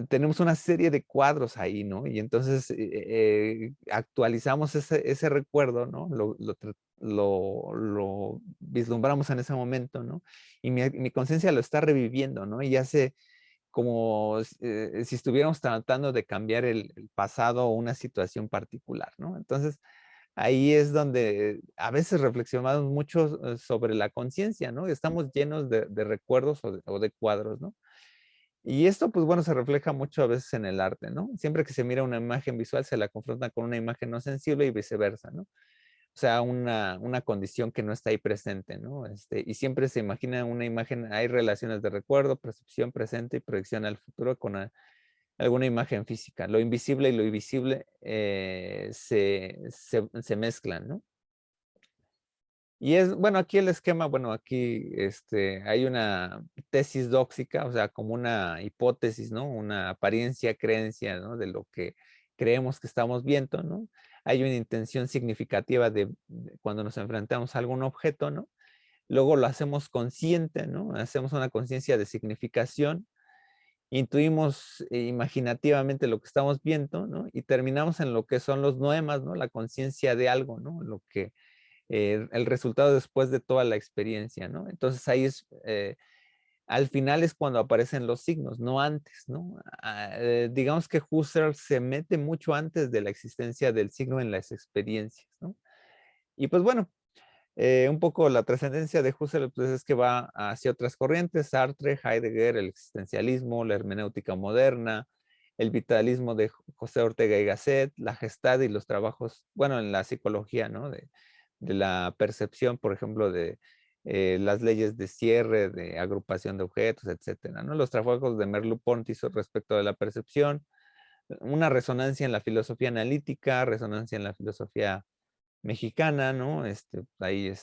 Tenemos una serie de cuadros ahí, ¿no? Y entonces actualizamos ese recuerdo, ¿no? Lo vislumbramos en ese momento, ¿no? Y mi conciencia lo está reviviendo, ¿no? Y hace como si estuviéramos tratando de cambiar el pasado o una situación particular, ¿no? Entonces, ahí es donde a veces reflexionamos mucho sobre la conciencia, ¿no? Estamos llenos de recuerdos o de cuadros, ¿no? Y esto, pues bueno, se refleja mucho a veces en el arte, ¿no? Siempre que se mira una imagen visual, se la confronta con una imagen no sensible y viceversa, ¿no? O sea, una condición que no está ahí presente, ¿no? Y siempre se imagina una imagen, hay relaciones de recuerdo, percepción presente y proyección al futuro con alguna imagen física. Lo invisible y lo invisible se mezclan, ¿no? Y es, bueno, aquí el esquema, bueno, aquí hay una tesis dóxica, o sea, como una hipótesis, ¿no? Una apariencia, creencia, ¿no? De lo que creemos que estamos viendo, ¿no? Hay una intención significativa de cuando nos enfrentamos a algún objeto, ¿no? Luego lo hacemos consciente, ¿no? Hacemos una conciencia de significación, intuimos imaginativamente lo que estamos viendo, ¿no? Y terminamos en lo que son los noemas, ¿no? La conciencia de algo, ¿no? Lo que el resultado después de toda la experiencia, ¿no? Entonces ahí al final es cuando aparecen los signos, no antes, ¿no? Digamos que Husserl se mete mucho antes de la existencia del signo en las experiencias, ¿no? Y pues bueno, un poco la trascendencia de Husserl pues, es que va hacia otras corrientes, Sartre, Heidegger, el existencialismo, la hermenéutica moderna, el vitalismo de José Ortega y Gasset, la Gestalt y los trabajos, bueno, en la psicología, ¿no? De la percepción, por ejemplo, de las leyes de cierre, de agrupación de objetos, etcétera, ¿no? Los trabajos de Merleau-Ponty respecto de la percepción, una resonancia en la filosofía analítica, resonancia en la filosofía mexicana, ¿no? Ahí,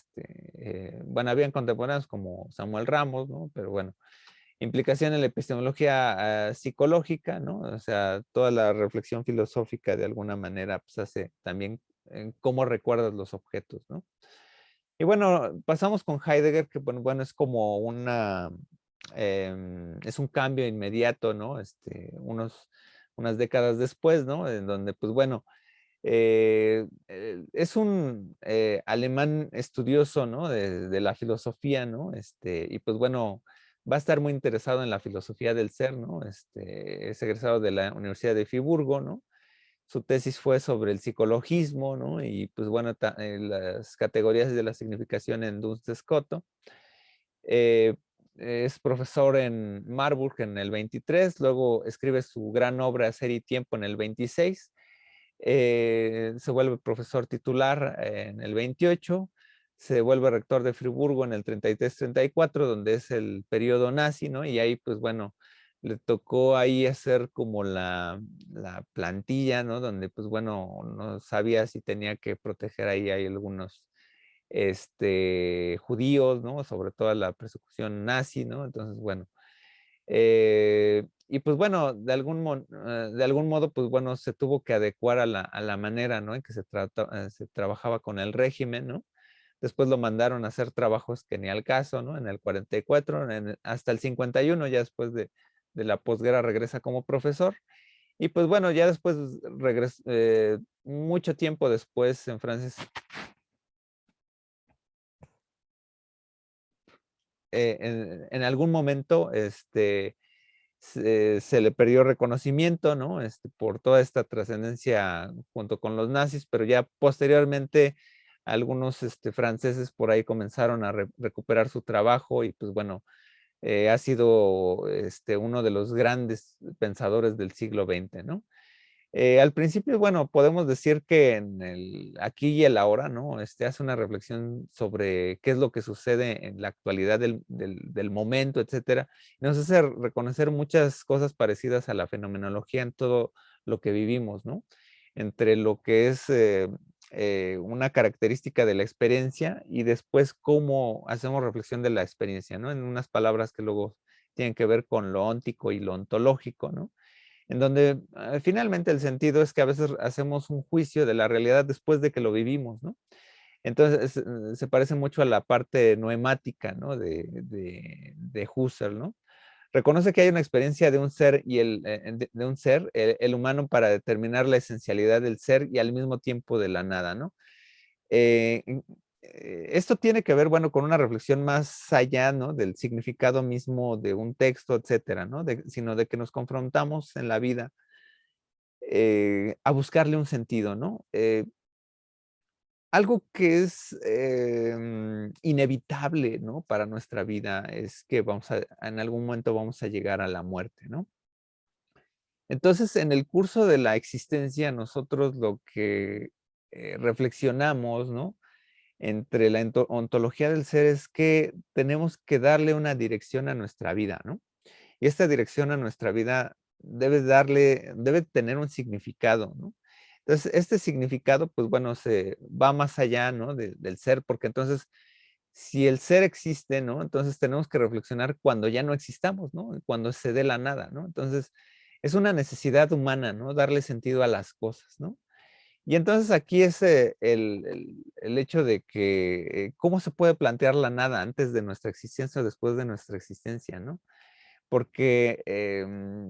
bueno, habían contemporáneos como Samuel Ramos, ¿no? Pero bueno, implicación en la epistemología psicológica, ¿no? O sea, toda la reflexión filosófica de alguna manera pues, hace también en cómo recuerdas los objetos, ¿no? Y bueno, pasamos con Heidegger, que bueno, es como es un cambio inmediato, ¿no? Unas décadas después, ¿no? En donde, pues bueno, es un alemán estudioso, ¿no? De la filosofía, ¿no? Y pues bueno, va a estar muy interesado en la filosofía del ser, ¿no? Es egresado de la Universidad de Friburgo, ¿no? Su tesis fue sobre el psicologismo, ¿no? Y pues bueno, las categorías de la significación en Duns Scoto. Eh, es profesor en Marburg en el 23, luego escribe su gran obra Ser y Tiempo en el 26, se vuelve profesor titular en el 28, se vuelve rector de Friburgo en el 33-34, donde es el periodo nazi, ¿no? Y ahí, pues bueno, le tocó ahí hacer como la plantilla, ¿no? Donde, pues bueno, no sabía si tenía que proteger ahí hay algunos judíos, ¿no? Sobre todo la persecución nazi, ¿no? Entonces, bueno, y pues bueno, de algún modo, pues bueno, se tuvo que adecuar a la manera, ¿no? En que se trabajaba con el régimen, ¿no? Después lo mandaron a hacer trabajos que ni al caso, ¿no? En el 44, hasta el 51, ya después de la posguerra regresa como profesor. Y pues bueno, ya después mucho tiempo después en Francia, en algún momento, se le perdió reconocimiento, ¿no? Por toda esta trascendencia junto con los nazis, pero ya posteriormente algunos franceses por ahí comenzaron a recuperar su trabajo y pues bueno, ha sido uno de los grandes pensadores del siglo XX, ¿no? Al principio, bueno, podemos decir que en el aquí y el ahora, ¿no? Hace una reflexión sobre qué es lo que sucede en la actualidad del momento, etcétera. Nos hace reconocer muchas cosas parecidas a la fenomenología en todo lo que vivimos, ¿no? Entre lo que es una característica de la experiencia y después cómo hacemos reflexión de la experiencia, ¿no? En unas palabras que luego tienen que ver con lo óntico y lo ontológico, ¿no? En donde finalmente el sentido es que a veces hacemos un juicio de la realidad después de que lo vivimos, ¿no? Entonces, se parece mucho a la parte noemática, ¿no? De Husserl, ¿no? Reconoce que hay una experiencia de un ser y de un ser, el humano, para determinar la esencialidad del ser y al mismo tiempo de la nada, ¿no? Eh, Esto tiene que ver, bueno, con una reflexión más allá, ¿no? Del significado mismo de un texto, etcétera, ¿no? Sino de que nos confrontamos en la vida a buscarle un sentido, ¿no? Algo que es inevitable, ¿no? Para nuestra vida es que en algún momento vamos a llegar a la muerte, ¿no? Entonces, en el curso de la existencia, nosotros lo que reflexionamos, ¿no? Entre la ontología del ser es que tenemos que darle una dirección a nuestra vida, ¿no? Y esta dirección a nuestra vida debe tener un significado, ¿no? Entonces, este significado, pues bueno, se va más allá, ¿no? Del ser, porque entonces, si el ser existe, ¿no? Entonces tenemos que reflexionar cuando ya no existamos, ¿no? Cuando se dé la nada, ¿no? Entonces, es una necesidad humana, ¿no? Darle sentido a las cosas, ¿no? Y entonces aquí es el hecho de que, ¿cómo se puede plantear la nada antes de nuestra existencia o después de nuestra existencia, ¿no? Porque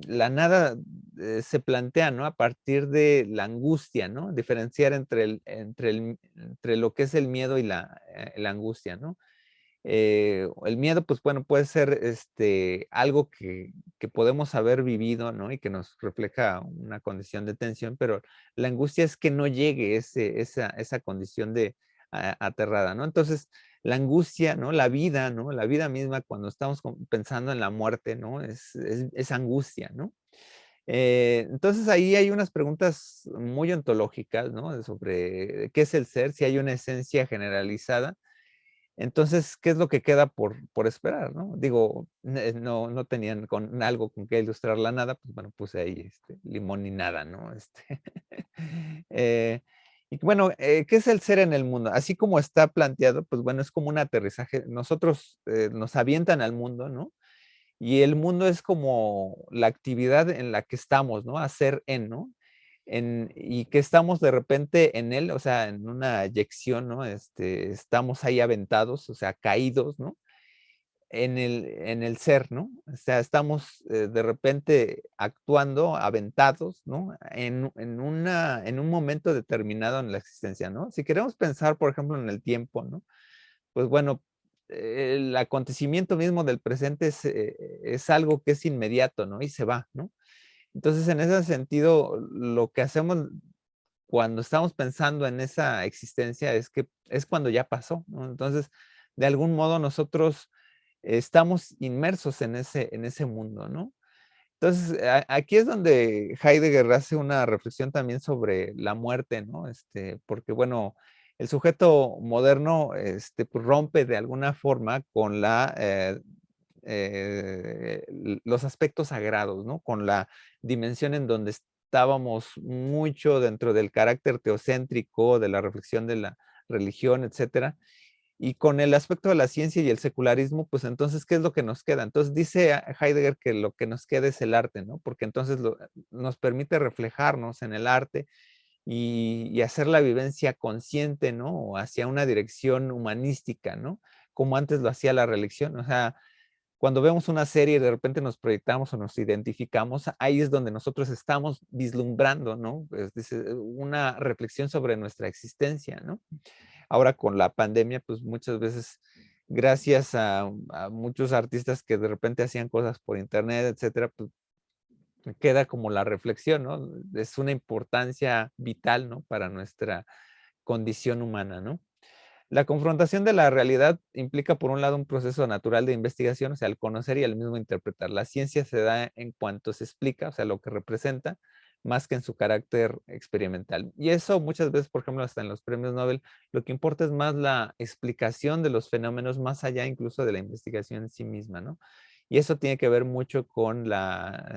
la nada se plantea, ¿no? A partir de la angustia, ¿no? Diferenciar entre lo que es el miedo y la angustia, ¿no? El miedo, pues bueno, puede ser algo que podemos haber vivido, ¿no? Y que nos refleja una condición de tensión, pero la angustia es que no llegue esa condición de aterrada, ¿no? Entonces, la angustia, ¿no? La vida, ¿no? La vida misma, cuando estamos pensando en la muerte, ¿no? Es angustia, ¿no? Entonces ahí hay unas preguntas muy ontológicas, ¿no? Sobre qué es el ser, si hay una esencia generalizada. Entonces, ¿qué es lo que queda por esperar, no? Digo, no tenían algo con que ilustrar la nada, pues bueno, puse ahí limón y nada, ¿no? Eh, y bueno, ¿qué es el ser en el mundo? Así como está planteado, pues bueno, es como un aterrizaje. Nosotros nos avientan al mundo, ¿no? Y el mundo es como la actividad en la que estamos, ¿no? Hacer ¿no? Y que estamos de repente en él, o sea, en una eyección, ¿no? Estamos ahí aventados, o sea, caídos, ¿no? En el ser, ¿no? O sea, estamos de repente actuando, aventados, ¿no? En un momento determinado en la existencia, ¿no? Si queremos pensar, por ejemplo, en el tiempo, ¿no? Pues bueno, el acontecimiento mismo del presente es algo que es inmediato, ¿no? Y se va, ¿no? Entonces, en ese sentido, lo que hacemos cuando estamos pensando en esa existencia es que es cuando ya pasó, ¿no? Entonces, de algún modo nosotros estamos inmersos en ese mundo, ¿no? Entonces, aquí es donde Heidegger hace una reflexión también sobre la muerte, ¿no? Porque, bueno, el sujeto moderno pues, rompe de alguna forma con los aspectos sagrados, ¿no? Con la dimensión en donde estábamos mucho dentro del carácter teocéntrico, de la reflexión de la religión, etcétera, y con el aspecto de la ciencia y el secularismo, pues entonces, ¿qué es lo que nos queda? Entonces dice Heidegger que lo que nos queda es el arte, ¿no? Porque entonces nos permite reflejarnos en el arte y hacer la vivencia consciente, ¿no? Hacia una dirección humanística, ¿no? Como antes lo hacía la religión. O sea, cuando vemos una serie y de repente nos proyectamos o nos identificamos, ahí es donde nosotros estamos vislumbrando, ¿no? Pues, una reflexión sobre nuestra existencia, ¿no? Ahora con la pandemia, pues muchas veces, gracias a muchos artistas que de repente hacían cosas por internet, etcétera, pues queda como la reflexión, ¿no? Es una importancia vital, ¿no? Para nuestra condición humana, ¿no? La confrontación de la realidad implica, por un lado, un proceso natural de investigación, o sea, el conocer y el mismo interpretar. La ciencia se da en cuanto se explica, o sea, lo que representa, más que en su carácter experimental. Y eso muchas veces, por ejemplo, hasta en los premios Nobel, lo que importa es más la explicación de los fenómenos, más allá incluso de la investigación en sí misma, ¿no? Y eso tiene que ver mucho con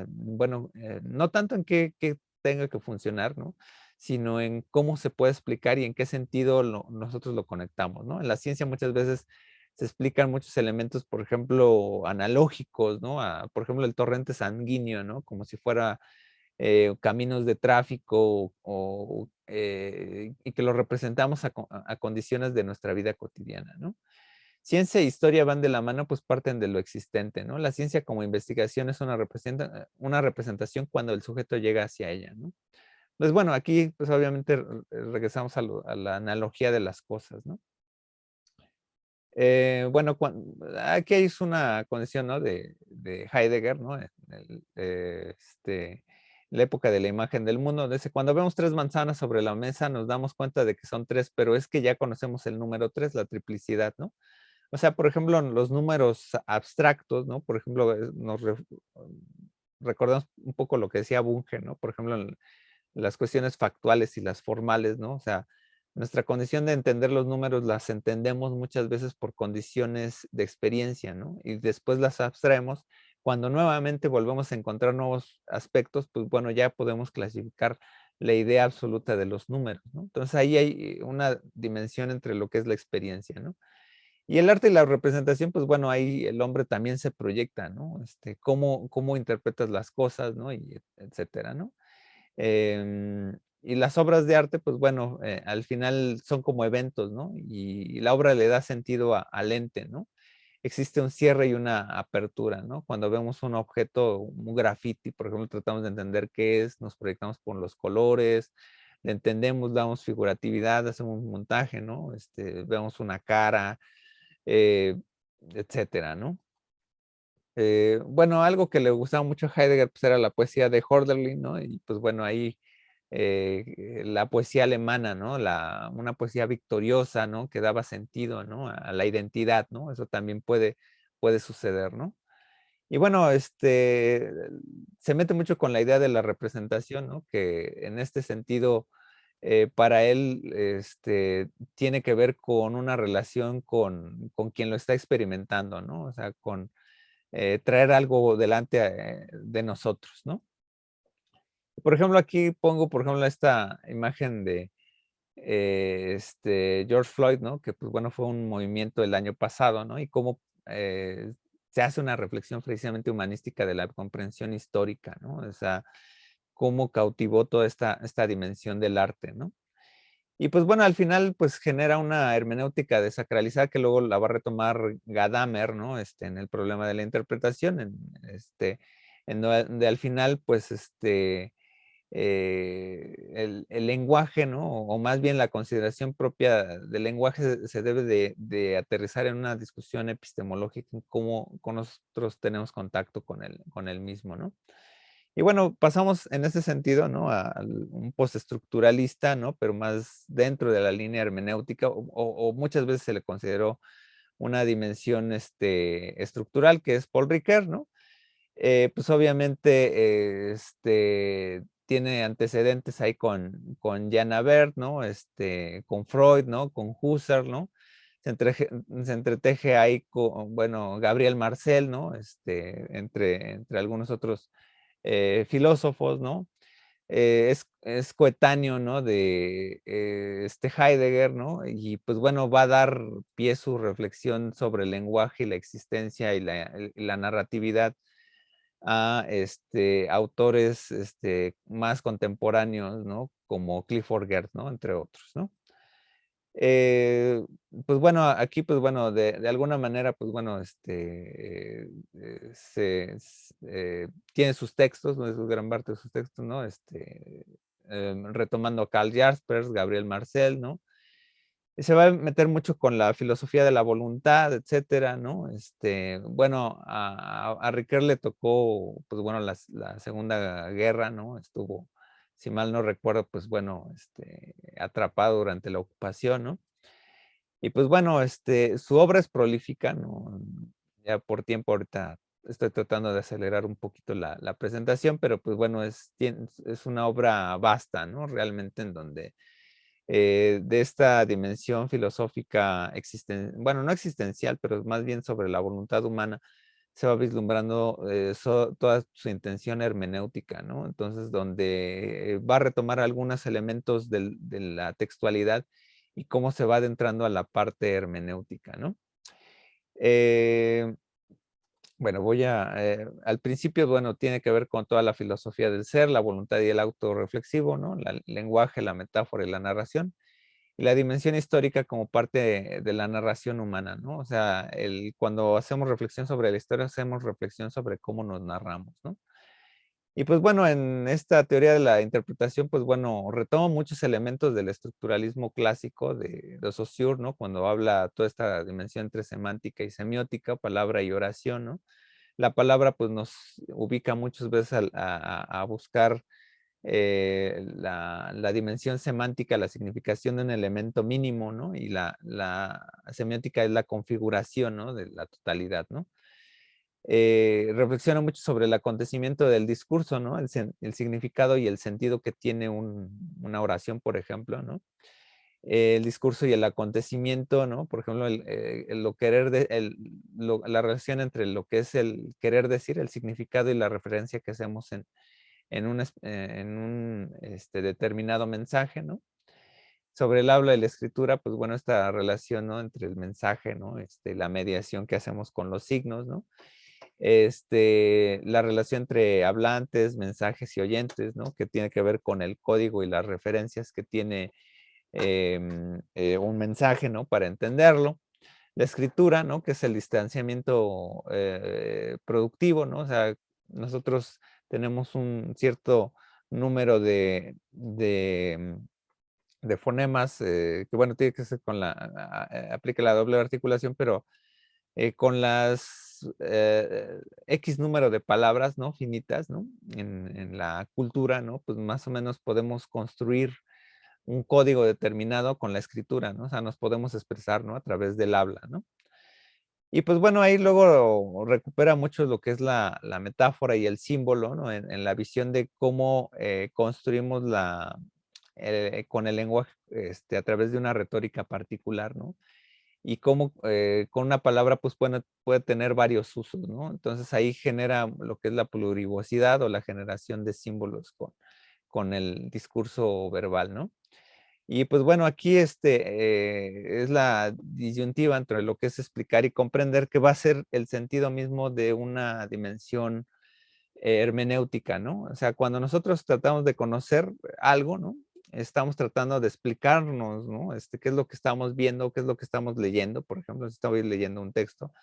bueno, no tanto en qué tenga que funcionar, ¿no? Sino en cómo se puede explicar y en qué sentido nosotros lo conectamos, ¿no? En la ciencia muchas veces se explican muchos elementos, por ejemplo, analógicos, ¿no? Por ejemplo, el torrente sanguíneo, ¿no? Como si fuera caminos de tráfico y que lo representamos a condiciones de nuestra vida cotidiana, ¿no? Ciencia e historia van de la mano, pues parten de lo existente, ¿no? La ciencia como investigación es una representación cuando el sujeto llega hacia ella, ¿no? Pues bueno, aquí pues obviamente regresamos a la analogía de las cosas, ¿no? Bueno, aquí es una condición, ¿no? De Heidegger, ¿no? La época de la imagen del mundo. Dice, cuando vemos tres manzanas sobre la mesa nos damos cuenta de que son tres, pero es que ya conocemos el número tres, la triplicidad, ¿no? O sea, por ejemplo, los números abstractos, ¿no? Por ejemplo, recordamos un poco lo que decía Bunge, ¿no? Por ejemplo, en las cuestiones factuales y las formales, ¿no? O sea, nuestra condición de entender los números las entendemos muchas veces por condiciones de experiencia, ¿no? Y después las abstraemos. Cuando nuevamente volvemos a encontrar nuevos aspectos, pues bueno, ya podemos clasificar la idea absoluta de los números, ¿no? Entonces ahí hay una dimensión entre lo que es la experiencia, ¿no? Y el arte y la representación, pues bueno, ahí el hombre también se proyecta, ¿no? Cómo interpretas las cosas, ¿no? Y etcétera, ¿no? Y las obras de arte, pues bueno, al final son como eventos, ¿no? Y la obra le da sentido al ente, ¿no? Existe un cierre y una apertura, ¿no? Cuando vemos un objeto, un graffiti, por ejemplo, tratamos de entender qué es, nos proyectamos por los colores, le entendemos, damos figuratividad, hacemos un montaje, ¿no? Vemos una cara, etcétera, ¿no? Bueno, algo que le gustaba mucho a Heidegger, pues, era la poesía de Hölderlin, ¿no? Y, pues, bueno, ahí, la poesía alemana, ¿no? Una poesía victoriosa, ¿no? Que daba sentido, ¿no? A la identidad, ¿no? Eso también puede suceder, ¿no? Y bueno, se mete mucho con la idea de la representación, ¿no? Que en este sentido, para él, tiene que ver con una relación con quien lo está experimentando, ¿no? O sea, con traer algo delante de nosotros, ¿no? Por ejemplo, aquí pongo, por ejemplo, esta imagen de George Floyd, ¿no? Que pues bueno, fue un movimiento el año pasado, ¿no? Y cómo se hace una reflexión precisamente humanística de la comprensión histórica, ¿no? O sea, cómo cautivó toda esta dimensión del arte, ¿no? Y pues bueno, al final pues genera una hermenéutica desacralizada que luego la va a retomar Gadamer, ¿no? En el problema de la interpretación, en donde al final pues el lenguaje, ¿no? O más bien la consideración propia del lenguaje se debe de aterrizar en una discusión epistemológica en cómo nosotros tenemos contacto con el mismo, ¿no? Y bueno, pasamos en ese sentido, ¿no? A un postestructuralista, ¿no? Pero más dentro de la línea hermenéutica, o muchas veces se le consideró una dimensión estructural, que es Paul Ricoeur, ¿no? Pues obviamente tiene antecedentes ahí con Jan Abert, ¿no? Con Freud, ¿no? Con Husserl, ¿no? Se entreteje ahí con, bueno, Gabriel Marcel, ¿no? Entre algunos otros filósofos, ¿no? Es coetáneo, ¿no? De Heidegger, ¿no? Y pues bueno, va a dar pie su reflexión sobre el lenguaje y la existencia y la narratividad a autores más contemporáneos, ¿no? Como Clifford Geertz, ¿no? Entre otros, ¿no? Eh, pues bueno, aquí, pues bueno, de alguna manera, pues bueno, tiene sus textos, ¿no? Es gran parte de sus textos, ¿no? Retomando a Karl Jaspers, Gabriel Marcel, ¿no? Y se va a meter mucho con la filosofía de la voluntad, etcétera, ¿no? Bueno, a Ricoeur le tocó, pues bueno, la Segunda Guerra, ¿no? Estuvo, si mal no recuerdo, pues bueno, atrapado durante la ocupación, ¿no? Y pues bueno, su obra es prolífica, ¿no? Ya por tiempo ahorita estoy tratando de acelerar un poquito la presentación, pero pues bueno, es una obra vasta, ¿no? Realmente en donde de esta dimensión filosófica bueno, no existencial, pero más bien sobre la voluntad humana, se va vislumbrando toda su intención hermenéutica, ¿no? Entonces, donde va a retomar algunos elementos de la textualidad y cómo se va adentrando a la parte hermenéutica, ¿no? Eh, bueno, al principio, bueno, tiene que ver con toda la filosofía del ser, la voluntad y el autorreflexivo, ¿no? El lenguaje, la metáfora y la narración y la dimensión histórica como parte de la narración humana, ¿no? O sea, cuando hacemos reflexión sobre la historia, hacemos reflexión sobre cómo nos narramos, ¿no? Y pues bueno, en esta teoría de la interpretación, pues bueno, retomo muchos elementos del estructuralismo clásico de Saussure, ¿no? Cuando habla toda esta dimensión entre semántica y semiótica, palabra y oración, ¿no? La palabra pues nos ubica muchas veces a buscar la dimensión semántica, la significación de un elemento mínimo, ¿no? Y la semiótica es la configuración, ¿no? De la totalidad, ¿no? Reflexiona mucho sobre el acontecimiento del discurso, ¿no? El significado y el sentido que tiene una oración, por ejemplo, ¿no? El discurso y el acontecimiento, ¿no? Por ejemplo, lo querer la relación entre lo que es el querer decir, el significado y la referencia que hacemos en un determinado mensaje, ¿no? Sobre el habla y la escritura, pues bueno, esta relación, ¿no? Entre el mensaje, ¿no? La mediación que hacemos con los signos, ¿no? La relación entre hablantes, mensajes y oyentes, ¿no? Que tiene que ver con el código y las referencias que tiene un mensaje, ¿no? Para entenderlo. La escritura, ¿no? Que es el distanciamiento productivo, ¿no? O sea, nosotros tenemos un cierto número de fonemas, que bueno, tiene que ser aplica la doble articulación, pero con las X número de palabras, ¿no? Finitas, ¿no? En la cultura, ¿no? Pues más o menos podemos construir un código determinado con la escritura, ¿no? O sea, nos podemos expresar, ¿no? A través del habla, ¿no? Y pues bueno, ahí luego recupera mucho lo que es la metáfora y el símbolo, ¿no? En la visión de cómo construimos con el lenguaje a través de una retórica particular, ¿no? Y cómo con una palabra pues puede tener varios usos, ¿no? Entonces ahí genera lo que es la plurivocidad o la generación de símbolos con el discurso verbal, ¿no? Y pues bueno, aquí es la disyuntiva entre lo que es explicar y comprender, que va a ser el sentido mismo de una dimensión hermenéutica, ¿no? O sea, cuando nosotros tratamos de conocer algo, ¿no? Estamos tratando de explicarnos, ¿no? Qué es lo que estamos viendo, qué es lo que estamos leyendo. Por ejemplo, si estamos leyendo un texto,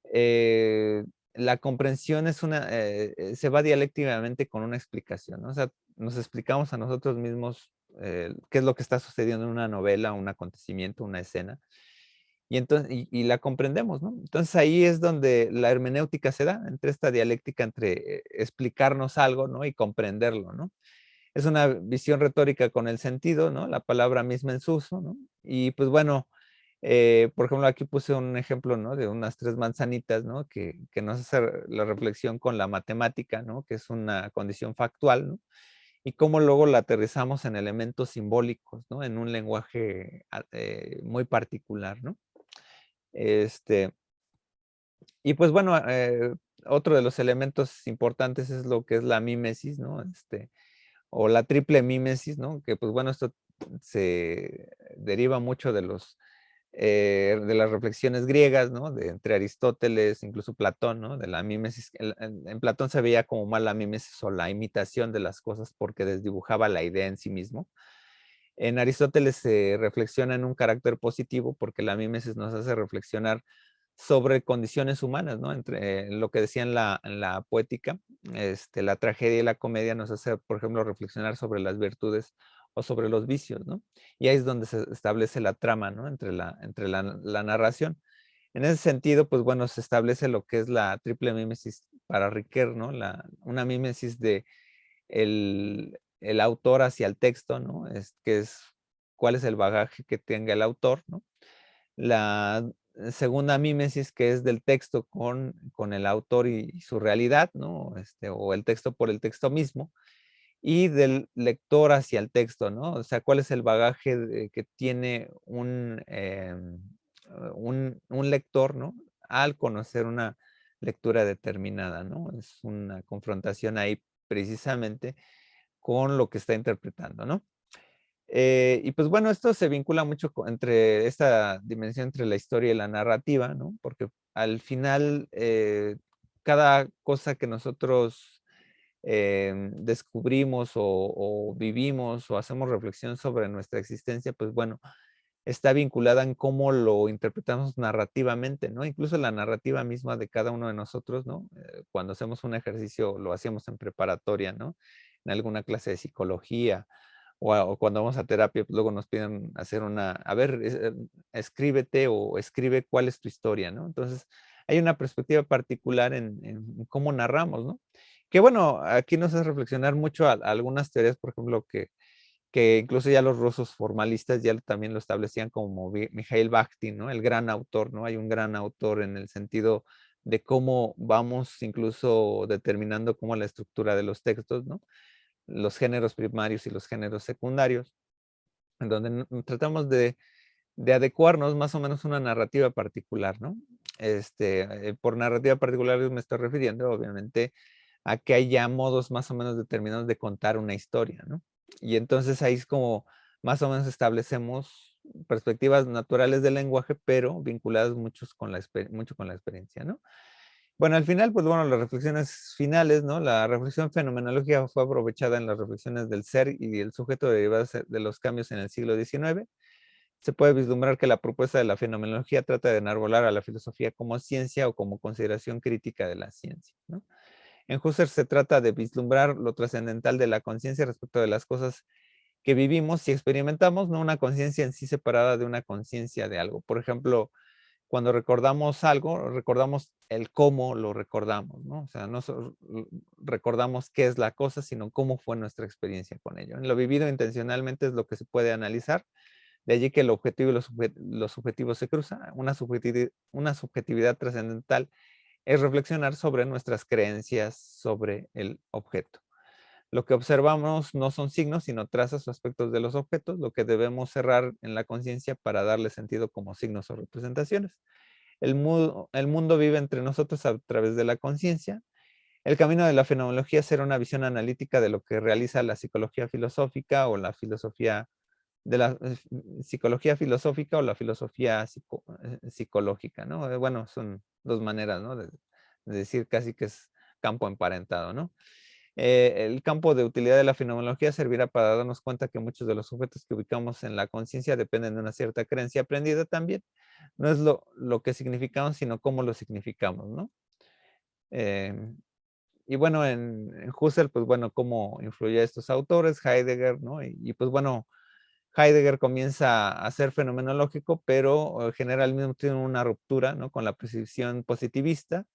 eh, la comprensión se va dialécticamente con una explicación, ¿no? O sea, nos explicamos a nosotros mismos qué es lo que está sucediendo en una novela, un acontecimiento, una escena, y entonces, y la comprendemos, ¿no? Entonces ahí es donde la hermenéutica se da, entre esta dialéctica entre explicarnos algo, ¿no? Y comprenderlo, ¿no? Es una visión retórica con el sentido, ¿no? La palabra misma en su uso, ¿no? Y pues bueno, por ejemplo, aquí puse un ejemplo, ¿no? De unas 3 manzanitas, ¿no? Que nos hace la reflexión con la matemática, ¿no? Que es una condición factual, ¿no? Y cómo luego la aterrizamos en elementos simbólicos, ¿no? En un lenguaje muy particular, ¿no? Este, y pues bueno, otro de los elementos importantes es lo que es la mímesis, ¿no? O la triple mímesis, ¿no? Que pues bueno, esto se deriva mucho de las reflexiones griegas, ¿no? Entre Aristóteles, incluso Platón, ¿no? De la mímesis. En Platón se veía como mal la mímesis o la imitación de las cosas porque desdibujaba la idea en sí mismo. En Aristóteles se reflexiona en un carácter positivo porque la mímesis nos hace reflexionar sobre condiciones humanas, ¿no? Entre lo que decía en la poética, la tragedia y la comedia nos hace, por ejemplo, reflexionar sobre las virtudes o sobre los vicios, ¿no? Y ahí es donde se establece la trama, ¿no? Entre la narración. En ese sentido, pues bueno, se establece lo que es la triple mímesis para Riquet, ¿no? Una mímesis de el autor hacia el texto, ¿no? Cuál es el bagaje que tenga el autor, ¿no? La segunda mímesis que es del texto con el autor y su realidad, ¿no? O el texto por el texto mismo, y del lector hacia el texto, ¿no? O sea, cuál es el bagaje que tiene un lector, ¿no? Al conocer una lectura determinada, ¿no? Es una confrontación ahí precisamente con lo que está interpretando, ¿no? Y pues bueno, esto se vincula mucho entre esta dimensión entre la historia y la narrativa, ¿no? Porque al final, cada cosa que nosotros descubrimos o vivimos o hacemos reflexión sobre nuestra existencia, pues bueno, está vinculada en cómo lo interpretamos narrativamente, ¿no? Incluso la narrativa misma de cada uno de nosotros, ¿no? Cuando hacemos un ejercicio, lo hacíamos en preparatoria, ¿no? En alguna clase de psicología o cuando vamos a terapia, pues luego nos piden hacer a ver, escríbete o escribe cuál es tu historia, ¿no? Entonces, hay una perspectiva particular en cómo narramos, ¿no? Que bueno, aquí nos hace reflexionar mucho a algunas teorías, por ejemplo, que incluso ya los rusos formalistas ya también lo establecían como Mikhail Bakhtin, ¿no? El gran autor, ¿no? Hay un gran autor en el sentido de cómo vamos incluso determinando cómo la estructura de los textos, ¿no? Los géneros primarios y los géneros secundarios, en donde tratamos de adecuarnos más o menos a una narrativa particular, ¿no? Por narrativa particular me estoy refiriendo, obviamente, a que hay ya modos más o menos determinados de contar una historia, ¿no? Y entonces ahí es como más o menos establecemos perspectivas naturales del lenguaje, pero vinculadas mucho con la experiencia, ¿no? Bueno, al final, pues bueno, las reflexiones finales, ¿no? La reflexión fenomenológica fue aprovechada en las reflexiones del ser y el sujeto derivadas de los cambios en el siglo XIX. Se puede vislumbrar que la propuesta de la fenomenología trata de enarbolar a la filosofía como ciencia o como consideración crítica de la ciencia, ¿no? En Husserl se trata de vislumbrar lo trascendental de la conciencia respecto de las cosas que vivimos y experimentamos, no una conciencia en sí separada de una conciencia de algo. Por ejemplo, cuando recordamos algo, recordamos el cómo lo recordamos, ¿no? O sea, no recordamos qué es la cosa, sino cómo fue nuestra experiencia con ello. En lo vivido intencionalmente es lo que se puede analizar. De allí que el objetivo y los subjetivos se cruzan. Una subjetividad trascendental es reflexionar sobre nuestras creencias sobre el objeto. Lo que observamos no son signos, sino trazas o aspectos de los objetos, lo que debemos cerrar en la conciencia para darle sentido como signos o representaciones. El mundo vive entre nosotros a través de la conciencia. El camino de la fenomenología será una visión analítica de lo que realiza la psicología filosófica o la filosofía de la psicología filosófica o la filosofía psicológica, ¿no? Bueno, son dos maneras, ¿no? De decir casi que es campo emparentado, ¿no? El campo de utilidad de la fenomenología servirá para darnos cuenta que muchos de los sujetos que ubicamos en la conciencia dependen de una cierta creencia aprendida también. No es lo que significamos, sino cómo lo significamos, ¿no? Y bueno, en Husserl, pues bueno, cómo influye a estos autores, Heidegger, ¿no? Y pues bueno, Heidegger comienza a ser fenomenológico, pero genera al mismo tiempo una ruptura, ¿no? Con la percepción positivista,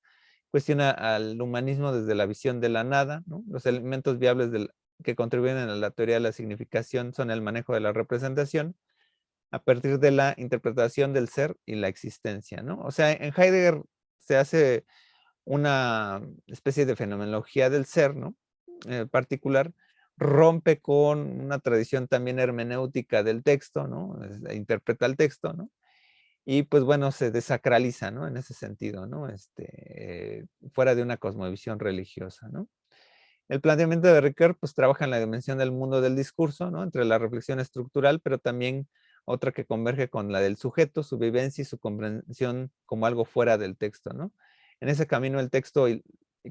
cuestiona al humanismo desde la visión de la nada, ¿no? Los elementos viables que contribuyen a la teoría de la significación son el manejo de la representación a partir de la interpretación del ser y la existencia, ¿no? O sea, en Heidegger se hace una especie de fenomenología del ser, ¿no? Particular, rompe con una tradición también hermenéutica del texto, ¿no? Interpreta el texto, ¿no? Y pues bueno, se desacraliza, ¿no? En ese sentido, ¿no? Fuera de una cosmovisión religiosa, ¿no? El planteamiento de Ricoeur pues trabaja en la dimensión del mundo del discurso, ¿no? Entre la reflexión estructural, pero también otra que converge con la del sujeto, su vivencia y su comprensión como algo fuera del texto, ¿no? En ese camino el texto y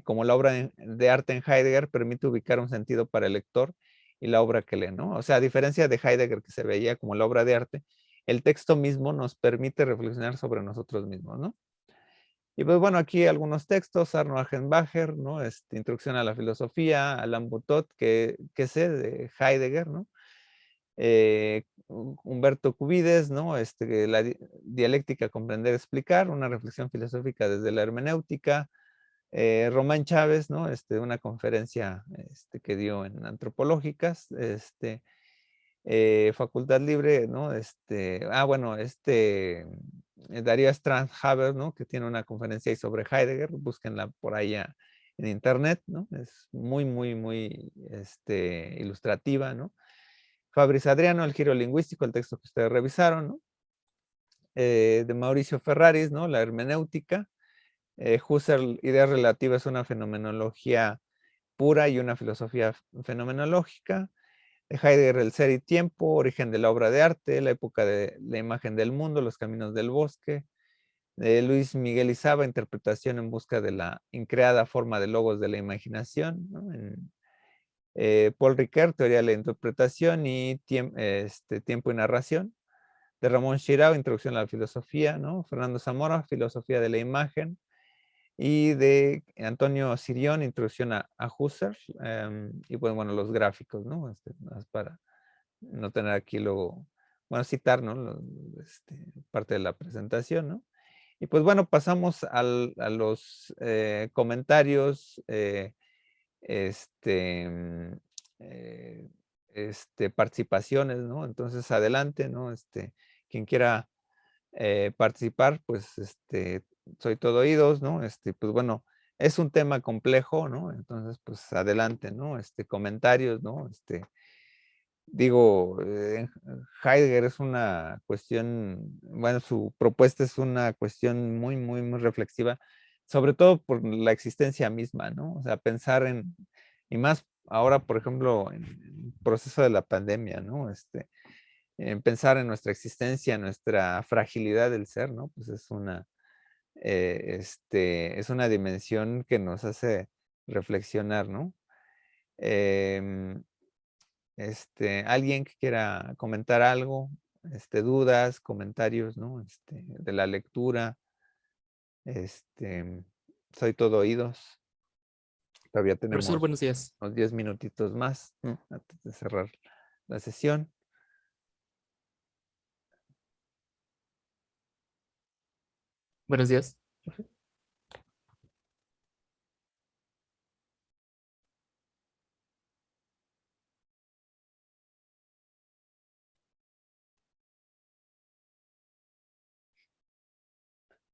como la obra de arte en Heidegger permite ubicar un sentido para el lector y la obra que lee, ¿no? O sea, a diferencia de Heidegger que se veía como la obra de arte, el texto mismo nos permite reflexionar sobre nosotros mismos, ¿no? Y pues bueno, aquí algunos textos, Arno Achenbacher, ¿no? Introducción a la filosofía, Alain Boutot, que sé, de Heidegger, ¿no? Humberto Cubides, ¿no? La dialéctica, comprender, explicar, una reflexión filosófica desde la hermenéutica. Román Chávez, ¿no? Una conferencia que dio en antropológicas, Facultad Libre, ¿no? Bueno, Darío Strandhaber, ¿no? Que tiene una conferencia ahí sobre Heidegger, búsquenla por allá en internet, ¿no? Es muy, muy, muy ilustrativa, ¿no? Fabris Adriano, El giro lingüístico, el texto que ustedes revisaron, ¿no? De Mauricio Ferraris, ¿no? La hermenéutica. Husserl, Ideas relativas, una fenomenología pura y una filosofía fenomenológica. Heidegger, El ser y tiempo, Origen de la obra de arte, La época de la imagen del mundo, Los caminos del bosque. De Luis Miguel Izaba, Interpretación en busca de la increada forma de logos de la imaginación, ¿no? Paul Ricoeur, Teoría de la interpretación y Tiempo y narración. De Ramón Shirao, Introducción a la filosofía, ¿no? Fernando Zamora, Filosofía de la imagen. Y de Antonio Sirión, Introducción a Husserl. Y pues, bueno, los gráficos, ¿no? Más para no tener aquí luego, bueno, citar, ¿no? Parte de la presentación, ¿no? Y pues bueno, pasamos a los comentarios, eh, participaciones, ¿no? Entonces, adelante, ¿no? Quien quiera participar, pues, soy todo oídos, ¿no? Pues bueno, es un tema complejo, ¿no? Entonces, pues, adelante, ¿no? Comentarios, ¿no? Digo, Heidegger es una cuestión, bueno, su propuesta es una cuestión muy, muy, muy reflexiva, sobre todo por la existencia misma, ¿no? O sea, pensar y más ahora, por ejemplo, en el proceso de la pandemia, ¿no? En pensar en nuestra existencia, nuestra fragilidad del ser, ¿no? Pues es una dimensión que nos hace reflexionar, ¿no? Em, Alguien que quiera comentar algo, dudas, comentarios, ¿no? De la lectura, este, soy todo oídos. Todavía Profesor, tenemos buenos días. unos 10 minutitos más, ¿no? Antes de cerrar la sesión. Buenos días.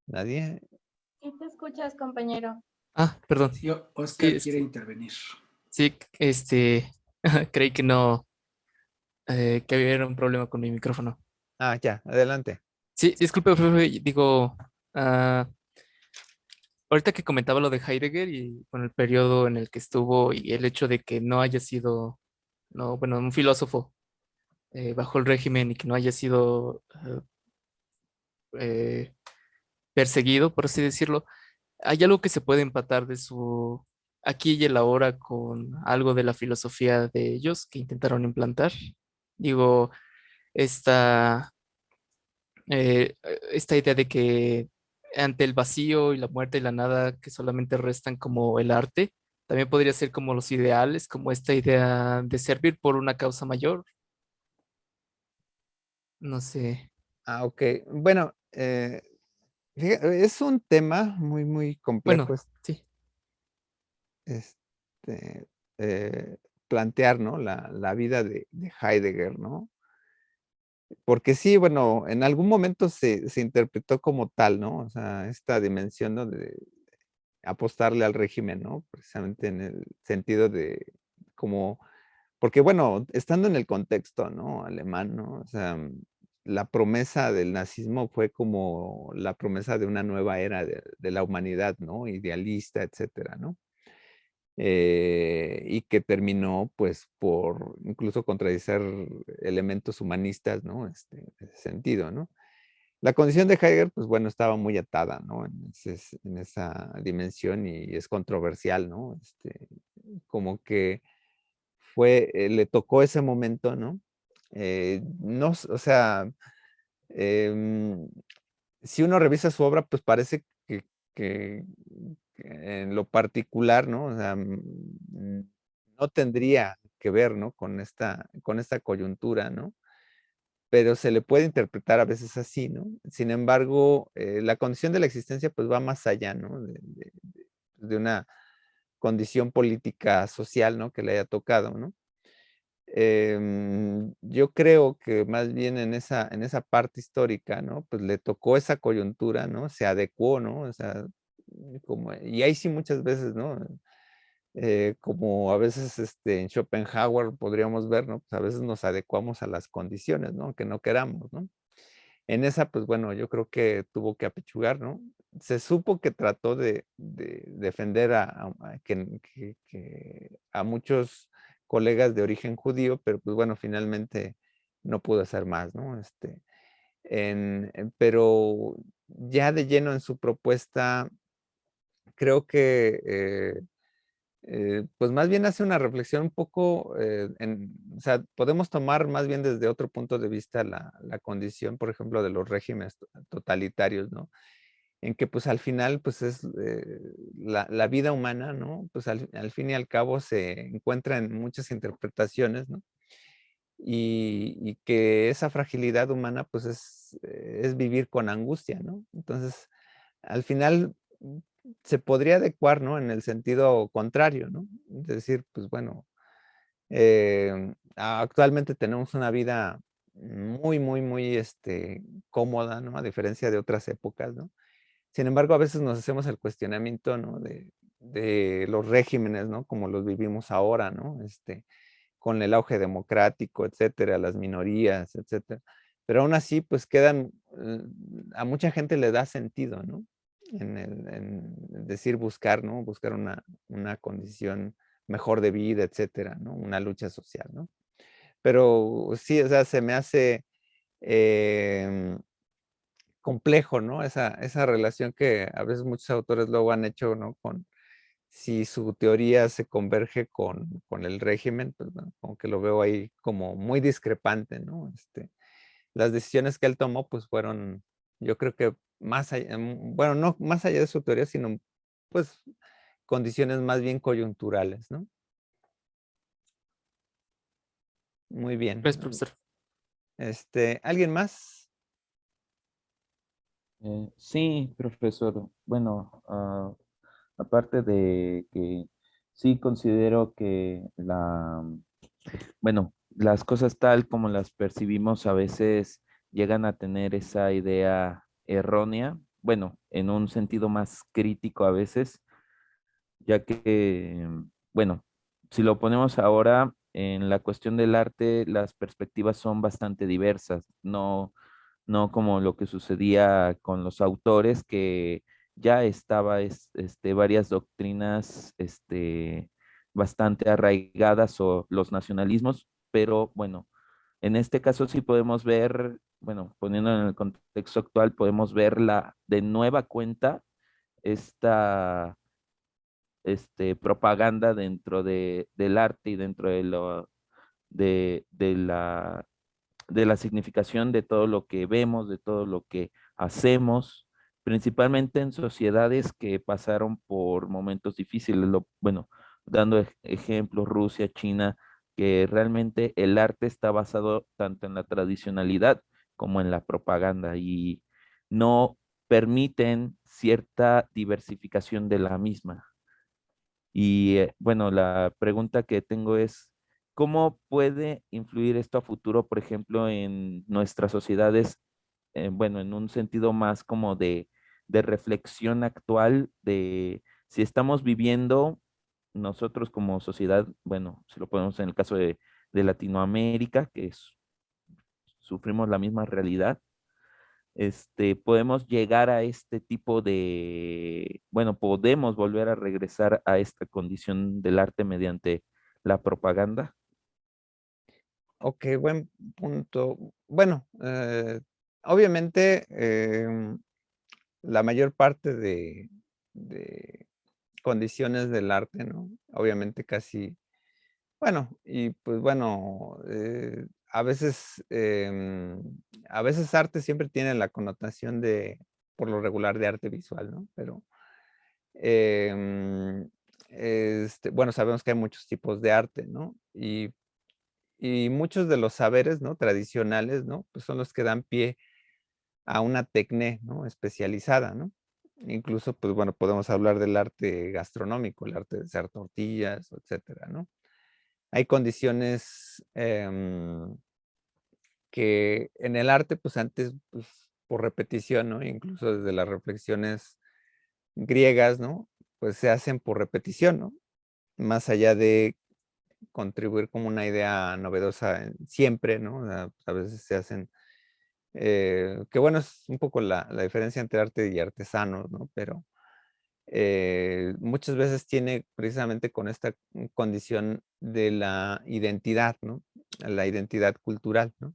¿Nadie? Sí te escuchas, compañero. Ah, perdón. Sí, Sí, Oscar quiere intervenir. sí, creí que no, que había un problema con mi micrófono. Ah, ya, adelante. Sí, disculpe, profe, digo, ah, ahorita que comentaba lo de Heidegger y con el periodo en el que estuvo y el hecho de que no haya sido, no, bueno, un filósofo bajo el régimen y que no haya sido eh, perseguido, por así decirlo, ¿hay algo que se puede empatar de su aquí y el ahora con algo de la filosofía de ellos que intentaron implantar? Digo, esta, esta idea de que ante el vacío y la muerte y la nada que solamente restan como el arte, también podría ser como los ideales, como esta idea de servir por una causa mayor. No sé. Ah, ok. Bueno, es un tema muy, muy complejo Bueno, sí, este, plantear, ¿no? La vida de Heidegger, ¿no? Porque sí, bueno, en algún momento se interpretó como tal, ¿no? O sea, esta dimensión, ¿no? De apostarle al régimen, ¿no? Precisamente en el sentido de como, porque bueno, estando en el contexto, ¿no? Alemán, ¿no? O sea, la promesa del nazismo fue como la promesa de una nueva era de la humanidad, ¿no? Idealista, etcétera, ¿no? Y que terminó, pues, por incluso contradecir elementos humanistas, ¿no? En ese sentido, ¿no? La condición de Heidegger, pues bueno, estaba muy atada, ¿no? En esa dimensión y es controversial, ¿no? Como que le tocó ese momento, ¿no? No, o sea, em, si uno revisa su obra, pues parece que en lo particular, ¿no? O sea, no tendría que ver, ¿no? Con esta coyuntura, ¿no? Pero se le puede interpretar a veces así, ¿no? Sin embargo, la condición de la existencia pues va más allá, ¿no? De una condición política social, ¿no? Que le haya tocado, ¿no? Yo creo que más bien en esa parte histórica, ¿no? Pues le tocó esa coyuntura, ¿no? Se adecuó, ¿no? O sea, y ahí sí muchas veces, ¿no? Como a veces en Schopenhauer podríamos ver, ¿no? Pues a veces nos adecuamos a las condiciones, ¿no? Aunque no queramos, ¿no? En esa, pues bueno, yo creo que tuvo que apechugar, ¿no? Se supo que trató de defender a muchos colegas de origen judío, pero pues bueno, finalmente no pudo hacer más, ¿no? Pero ya de lleno en su propuesta, creo que pues más bien hace una reflexión un poco, o sea, podemos tomar más bien desde otro punto de vista la condición, por ejemplo, de los regímenes totalitarios, ¿no? En que pues al final pues es la vida humana, ¿no? Pues al fin y al cabo se encuentra en muchas interpretaciones, ¿no? Y que esa fragilidad humana pues es vivir con angustia, ¿no? Entonces, al final se podría adecuar, ¿no? En el sentido contrario, ¿no? Es decir, pues bueno, actualmente tenemos una vida muy, muy, muy cómoda, ¿no? A diferencia de otras épocas, ¿no? Sin embargo, a veces nos hacemos el cuestionamiento, ¿no? De los regímenes, ¿no? Como los vivimos ahora, ¿no? Con el auge democrático, etcétera, las minorías, etcétera. Pero aún así, pues quedan, a mucha gente le da sentido, ¿no? En decir buscar, ¿no? Buscar una condición mejor de vida, etcétera, ¿no? Una lucha social, ¿no? Pero sí, o sea, se me hace complejo, ¿no? Esa relación que a veces muchos autores luego han hecho, ¿no? Con si su teoría se converge con el régimen, pues bueno, como que lo veo ahí como muy discrepante, ¿no? Las decisiones que él tomó, pues fueron, yo creo que más allá, bueno, no más allá de su teoría, sino pues condiciones más bien coyunturales, ¿no? Muy bien. gracias, profesor. ¿Alguien más? Sí, profesor. Bueno, aparte de que sí considero que bueno, las cosas tal como las percibimos a veces llegan a tener esa idea errónea, bueno, en un sentido más crítico a veces, ya que, bueno, si lo ponemos ahora en la cuestión del arte, las perspectivas son bastante diversas, no como lo que sucedía con los autores, que ya estaba varias doctrinas bastante arraigadas o los nacionalismos, pero bueno, en este caso sí podemos ver, bueno, poniendo en el contexto actual, podemos ver de nueva cuenta esta propaganda dentro del arte y dentro de, de la, de la significación de todo lo que vemos, de todo lo que hacemos, principalmente en sociedades que pasaron por momentos difíciles. Bueno, dando ejemplos, Rusia, China, que realmente el arte está basado tanto en la tradicionalidad como en la propaganda y no permiten cierta diversificación de la misma. Y bueno, la pregunta que tengo es, ¿cómo puede influir esto a futuro, por ejemplo, en nuestras sociedades, bueno, en un sentido más como de reflexión actual de si estamos viviendo nosotros como sociedad, bueno, si lo ponemos en el caso de Latinoamérica, sufrimos la misma realidad, podemos llegar a este tipo bueno, podemos volver a regresar a esta condición del arte mediante la propaganda. Ok, buen punto. Bueno, obviamente la mayor parte de condiciones del arte, ¿no? Obviamente casi, bueno, y pues bueno, a veces arte siempre tiene la connotación de, por lo regular, de arte visual, ¿no? Pero, em, bueno, sabemos que hay muchos tipos de arte, ¿no? Y muchos de los saberes, ¿no? Tradicionales, ¿no? Pues son los que dan pie a una tecné, ¿no? Especializada, ¿no? Incluso, pues bueno, podemos hablar del arte gastronómico, el arte de hacer tortillas, etcétera, ¿no? Hay condiciones que en el arte, pues antes, pues por repetición, ¿no? Incluso desde las reflexiones griegas, ¿no? Pues se hacen por repetición, ¿no? Más allá de contribuir como una idea novedosa siempre, ¿no? A veces se hacen, que bueno, es un poco la diferencia entre arte y artesano, ¿no? Pero muchas veces tiene precisamente con esta condición de la identidad, ¿no? La identidad cultural, ¿no?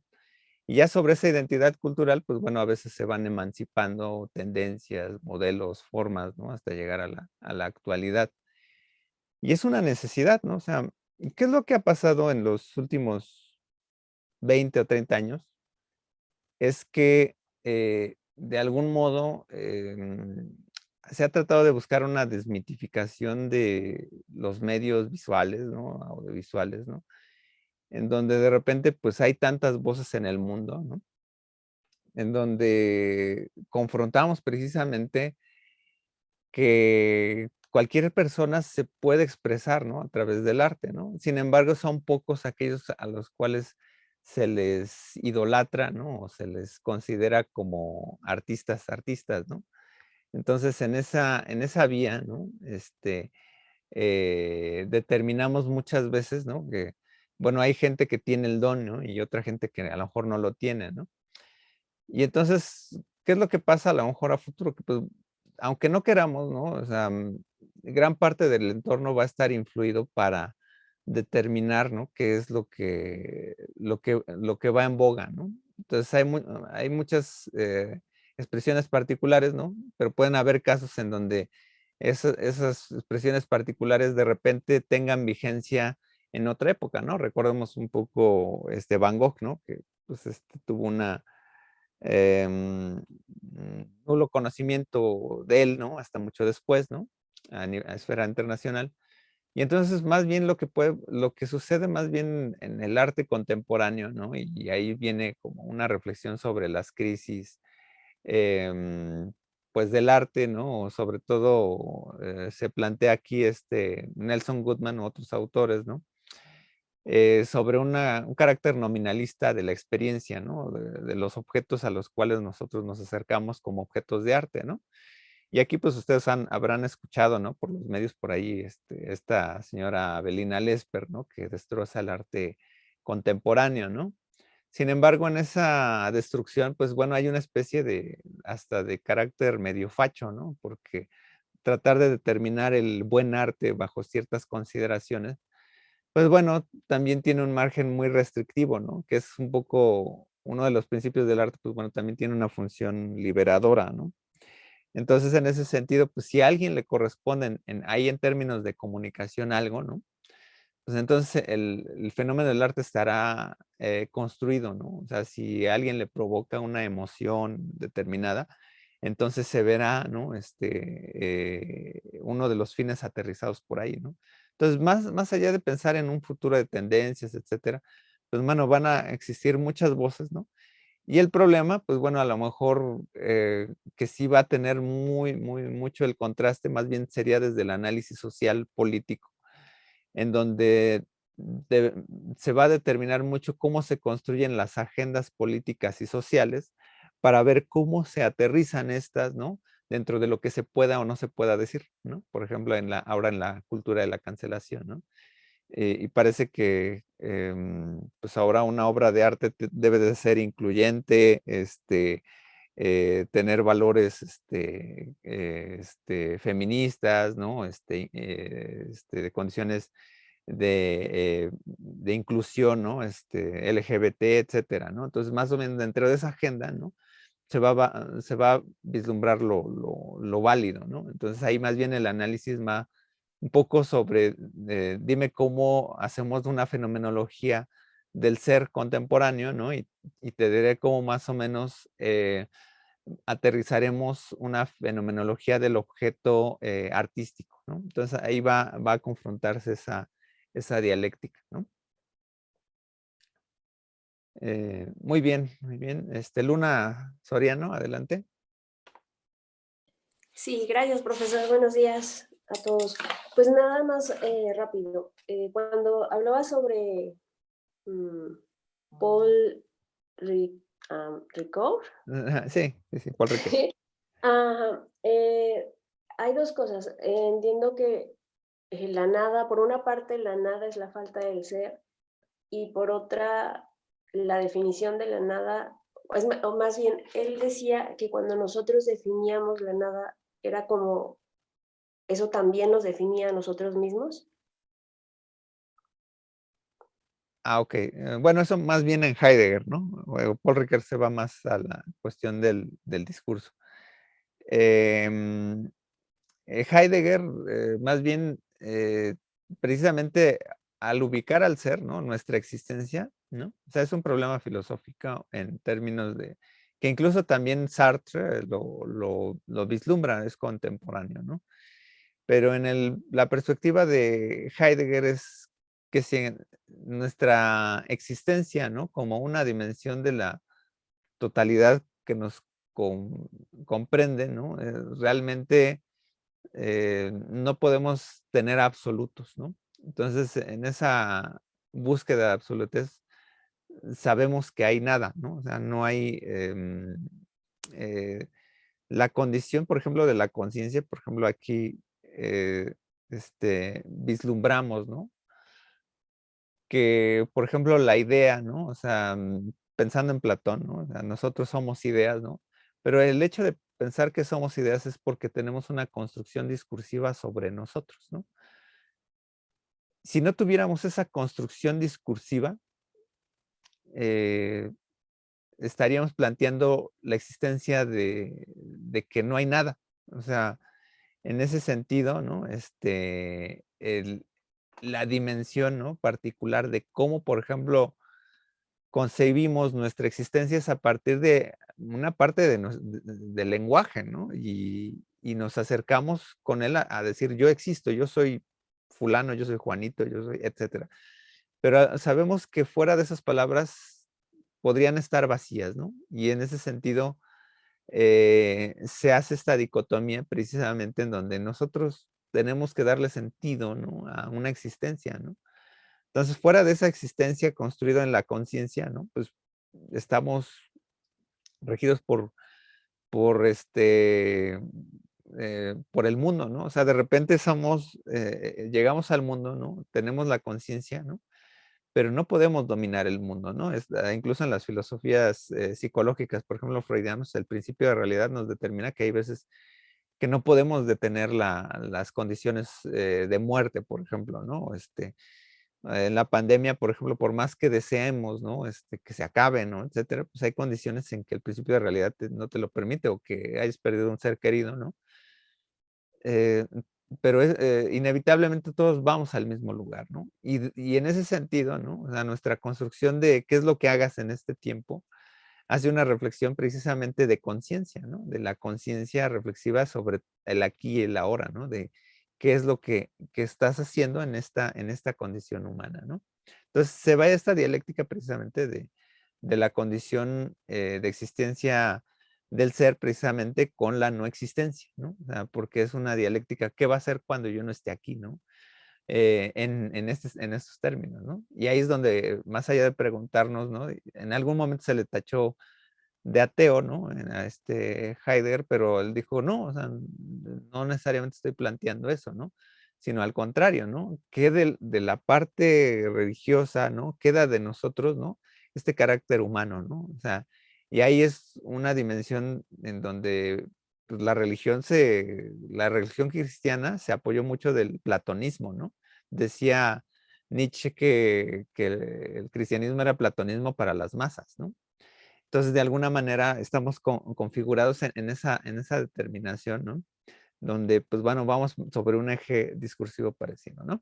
Y ya sobre esa identidad cultural, pues bueno, a veces se van emancipando tendencias, modelos, formas, ¿no? Hasta llegar a la actualidad. Y es una necesidad, ¿no? O sea, ¿qué es lo que ha pasado en los últimos 20 o 30 años? Es que de algún modo se ha tratado de buscar una desmitificación de los medios visuales, ¿no? Audiovisuales, ¿no? En donde de repente pues hay tantas voces en el mundo, ¿no? En donde confrontamos precisamente que cualquier persona se puede expresar, ¿no? A través del arte, ¿no? Sin embargo, son pocos aquellos a los cuales se les idolatra, ¿no? O se les considera como artistas, ¿no? Entonces, en esa vía, ¿no? Determinamos muchas veces, ¿no? Que, bueno, hay gente que tiene el don, ¿no? Y otra gente que a lo mejor no lo tiene, ¿no? Y entonces, ¿qué es lo que pasa a lo mejor a futuro? Que, pues, aunque no queramos, ¿no? O sea, gran parte del entorno va a estar influido para determinar, ¿no? Qué es lo que va en boga, ¿no? Entonces, hay muchas expresiones particulares, ¿no? Pero pueden haber casos en donde esas expresiones particulares de repente tengan vigencia en otra época, ¿no? Recordemos un poco Van Gogh, ¿no? Que pues tuvo una nulo conocimiento de él, ¿no? Hasta mucho después, ¿no? A esfera internacional. Y entonces, más bien lo que sucede más bien en el arte contemporáneo, ¿no? Y ahí viene como una reflexión sobre las crisis pues del arte, ¿no? Sobre todo se plantea aquí Nelson Goodman u otros autores, ¿no? Sobre un carácter nominalista de la experiencia, ¿no? De los objetos a los cuales nosotros nos acercamos como objetos de arte, ¿no? Y aquí pues ustedes habrán escuchado, ¿no? Por los medios por ahí, esta señora Avelina Lesper, ¿no? Que destroza el arte contemporáneo, ¿no? Sin embargo, en esa destrucción, pues bueno, hay una especie hasta de carácter medio facho, ¿no? Porque tratar de determinar el buen arte bajo ciertas consideraciones, pues bueno, también tiene un margen muy restrictivo, ¿no? Que es un poco uno de los principios del arte, pues bueno, también tiene una función liberadora, ¿no? Entonces, en ese sentido, pues si a alguien le corresponde ahí en términos de comunicación algo, ¿no? Pues entonces el fenómeno del arte estará construido, ¿no? O sea, si a alguien le provoca una emoción determinada, entonces se verá, ¿no? Uno de los fines aterrizados por ahí, ¿no? Entonces, más allá de pensar en un futuro de tendencias, etcétera, pues bueno, van a existir muchas voces, ¿no? Y el problema, pues bueno, a lo mejor que sí va a tener mucho el contraste, más bien sería desde el análisis social político, en donde de- se va a determinar mucho cómo se construyen las agendas políticas y sociales para ver cómo se aterrizan estas, ¿no? Dentro de lo que se pueda o no se pueda decir, ¿no? Por ejemplo, ahora en la cultura de la cancelación, ¿no? Y parece que pues ahora una obra de arte debe de ser incluyente, tener valores feministas, ¿no? De condiciones de inclusión, ¿no? LGBT, etcétera, ¿no? Entonces, más o menos dentro de esa agenda, ¿no? Se va a vislumbrar lo válido, ¿no? Entonces, ahí más bien el análisis va un poco sobre, dime cómo hacemos una fenomenología del ser contemporáneo, ¿no? Y te diré cómo más o menos aterrizaremos una fenomenología del objeto artístico, ¿no? Entonces ahí va a confrontarse esa dialéctica, ¿no? Muy bien, muy bien. Luna Soriano, adelante. Sí, gracias, profesor. Buenos días a todos. Pues nada más rápido. Cuando hablaba sobre Paul Ricoeur, Sí, Paul Ricoeur. hay dos cosas. Entiendo que la nada, por una parte, la nada es la falta del ser, y por otra, la definición de la nada, o más bien, él decía que cuando nosotros definíamos la nada, era como eso también nos definía a nosotros mismos. Ok. Bueno, eso más bien en Heidegger, ¿no? Paul Ricoeur se va más a la cuestión del discurso. Heidegger, más bien, precisamente al ubicar al ser, ¿no? Nuestra existencia, ¿no? O sea, es un problema filosófico en términos de, que incluso también Sartre lo vislumbra, es contemporáneo, ¿no? Pero en la perspectiva de Heidegger es que si nuestra existencia, ¿no? Como una dimensión de la totalidad que nos comprende, ¿no? Realmente no podemos tener absolutos, ¿no? Entonces, en esa búsqueda de absolutez, sabemos que hay nada, ¿no? O sea, no hay la condición, por ejemplo, de la conciencia, por ejemplo, aquí vislumbramos, ¿no? Que, por ejemplo, la idea, ¿no? O sea, pensando en Platón, ¿no? O sea, nosotros somos ideas, ¿no? Pero el hecho de pensar que somos ideas es porque tenemos una construcción discursiva sobre nosotros, ¿no? Si no tuviéramos esa construcción discursiva, eh, estaríamos planteando la existencia de que no hay nada. O sea, en ese sentido, ¿no? La dimensión, ¿no? Particular de cómo, por ejemplo, concebimos nuestra existencia es a partir de una parte del lenguaje, ¿no? Y nos acercamos con él a decir, yo existo, yo soy fulano, yo soy Juanito, yo soy, etcétera. Pero sabemos que fuera de esas palabras podrían estar vacías, ¿no? Y en ese sentido, se hace esta dicotomía precisamente en donde nosotros tenemos que darle sentido, ¿no?, a una existencia, ¿no? Entonces, fuera de esa existencia construida en la conciencia, ¿no?, pues estamos regidos por por el mundo, ¿no? O sea, de repente llegamos al mundo, ¿no? Tenemos la conciencia, ¿no? Pero no podemos dominar el mundo, ¿no? Incluso en las filosofías psicológicas, por ejemplo, freudianos, el principio de realidad nos determina que hay veces que no podemos detener las condiciones de muerte, por ejemplo, ¿no? En la pandemia, por ejemplo, por más que deseemos, ¿no?, que se acabe, ¿no?, etcétera, pues hay condiciones en que el principio de realidad no te lo permite, o que hayas perdido un ser querido, ¿no? Eh, pero inevitablemente todos vamos al mismo lugar, ¿no? Y en ese sentido, ¿no?, o sea, nuestra construcción de qué es lo que hagas en este tiempo hace una reflexión precisamente de conciencia, ¿no? De la conciencia reflexiva sobre el aquí y el ahora, ¿no? De qué es lo que estás haciendo en esta condición humana, ¿no? Entonces, se va a esta dialéctica precisamente de la condición de existencia del ser precisamente con la no existencia, ¿no? O sea, porque es una dialéctica, ¿qué va a ser cuando yo no esté aquí, ¿no? En estos términos, ¿no? Y ahí es donde, más allá de preguntarnos, ¿no? En algún momento se le tachó de ateo, ¿no?, a Heidegger, pero él dijo, no, o sea, no necesariamente estoy planteando eso, ¿no? Sino al contrario, ¿no? ¿Qué de la parte religiosa, ¿no?, queda de nosotros, ¿no?, este carácter humano, ¿no? O sea, y ahí es una dimensión en donde pues, la religión cristiana se apoyó mucho del platonismo, ¿no? Decía Nietzsche que el cristianismo era platonismo para las masas, ¿no? Entonces, de alguna manera estamos configurados en esa determinación, ¿no? Donde, pues bueno, vamos sobre un eje discursivo parecido, ¿no?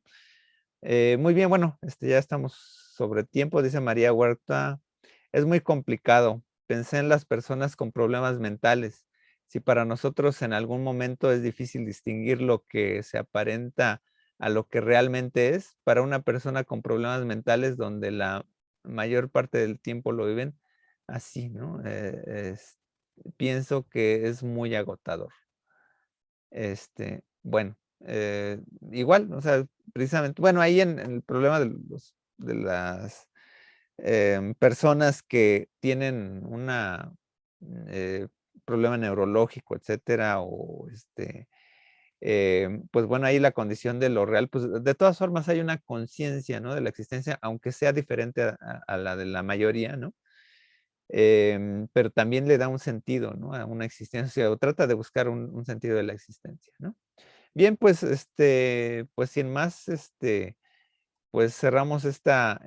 Muy bien, bueno, ya estamos sobre tiempo, dice María Huerta. Es muy complicado. Pensé en las personas con problemas mentales. Si para nosotros en algún momento es difícil distinguir lo que se aparenta a lo que realmente es, para una persona con problemas mentales donde la mayor parte del tiempo lo viven así, ¿no? Pienso que es muy agotador. Bueno, igual, o sea, precisamente, bueno, ahí en el problema de las personas que tienen una problema neurológico, etcétera, o pues bueno, ahí la condición de lo real, pues de todas formas hay una conciencia, ¿no?, de la existencia, aunque sea diferente a la de la mayoría, ¿no? Pero también le da un sentido, ¿no?, a una existencia, o trata de buscar un sentido de la existencia, ¿no? Bien, pues, pues sin más, pues cerramos esta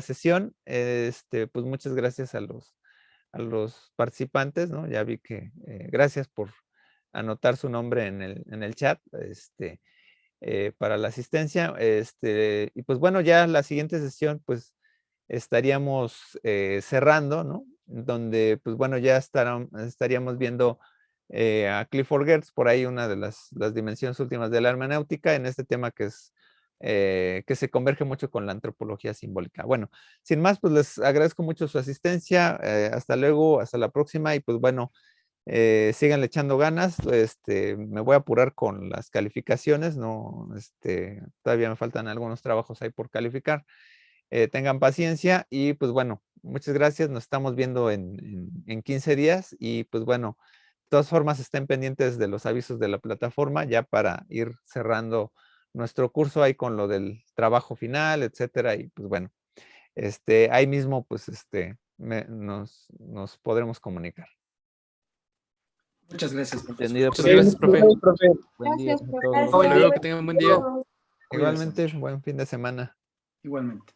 sesión. Pues muchas gracias a los participantes, ¿no? Ya vi que, gracias por anotar su nombre en el chat, para la asistencia. Y pues bueno, ya la siguiente sesión, pues estaríamos cerrando, ¿no? Donde, pues bueno, ya estaríamos viendo a Clifford Geertz, por ahí una de las dimensiones últimas de la hermenéutica, en este tema que se converge mucho con la antropología simbólica. Bueno, sin más, pues les agradezco mucho su asistencia. Hasta luego, hasta la próxima, y pues bueno, síganle echando ganas. Me voy a apurar con las calificaciones, no, todavía me faltan algunos trabajos ahí por calificar. Tengan paciencia y pues bueno, muchas gracias. Nos estamos viendo en 15 días y pues bueno, de todas formas estén pendientes de los avisos de la plataforma ya para ir cerrando nuestro curso ahí con lo del trabajo final, etcétera. Y pues bueno, ahí mismo pues nos podremos comunicar. Muchas gracias, profesor. Entendido, Muchas profe. gracias, profe. Buen día Gracias, a profe. todos. Hasta luego, que tengan un buen día. Cuídense Igualmente, mucho. buen fin de semana. Igualmente.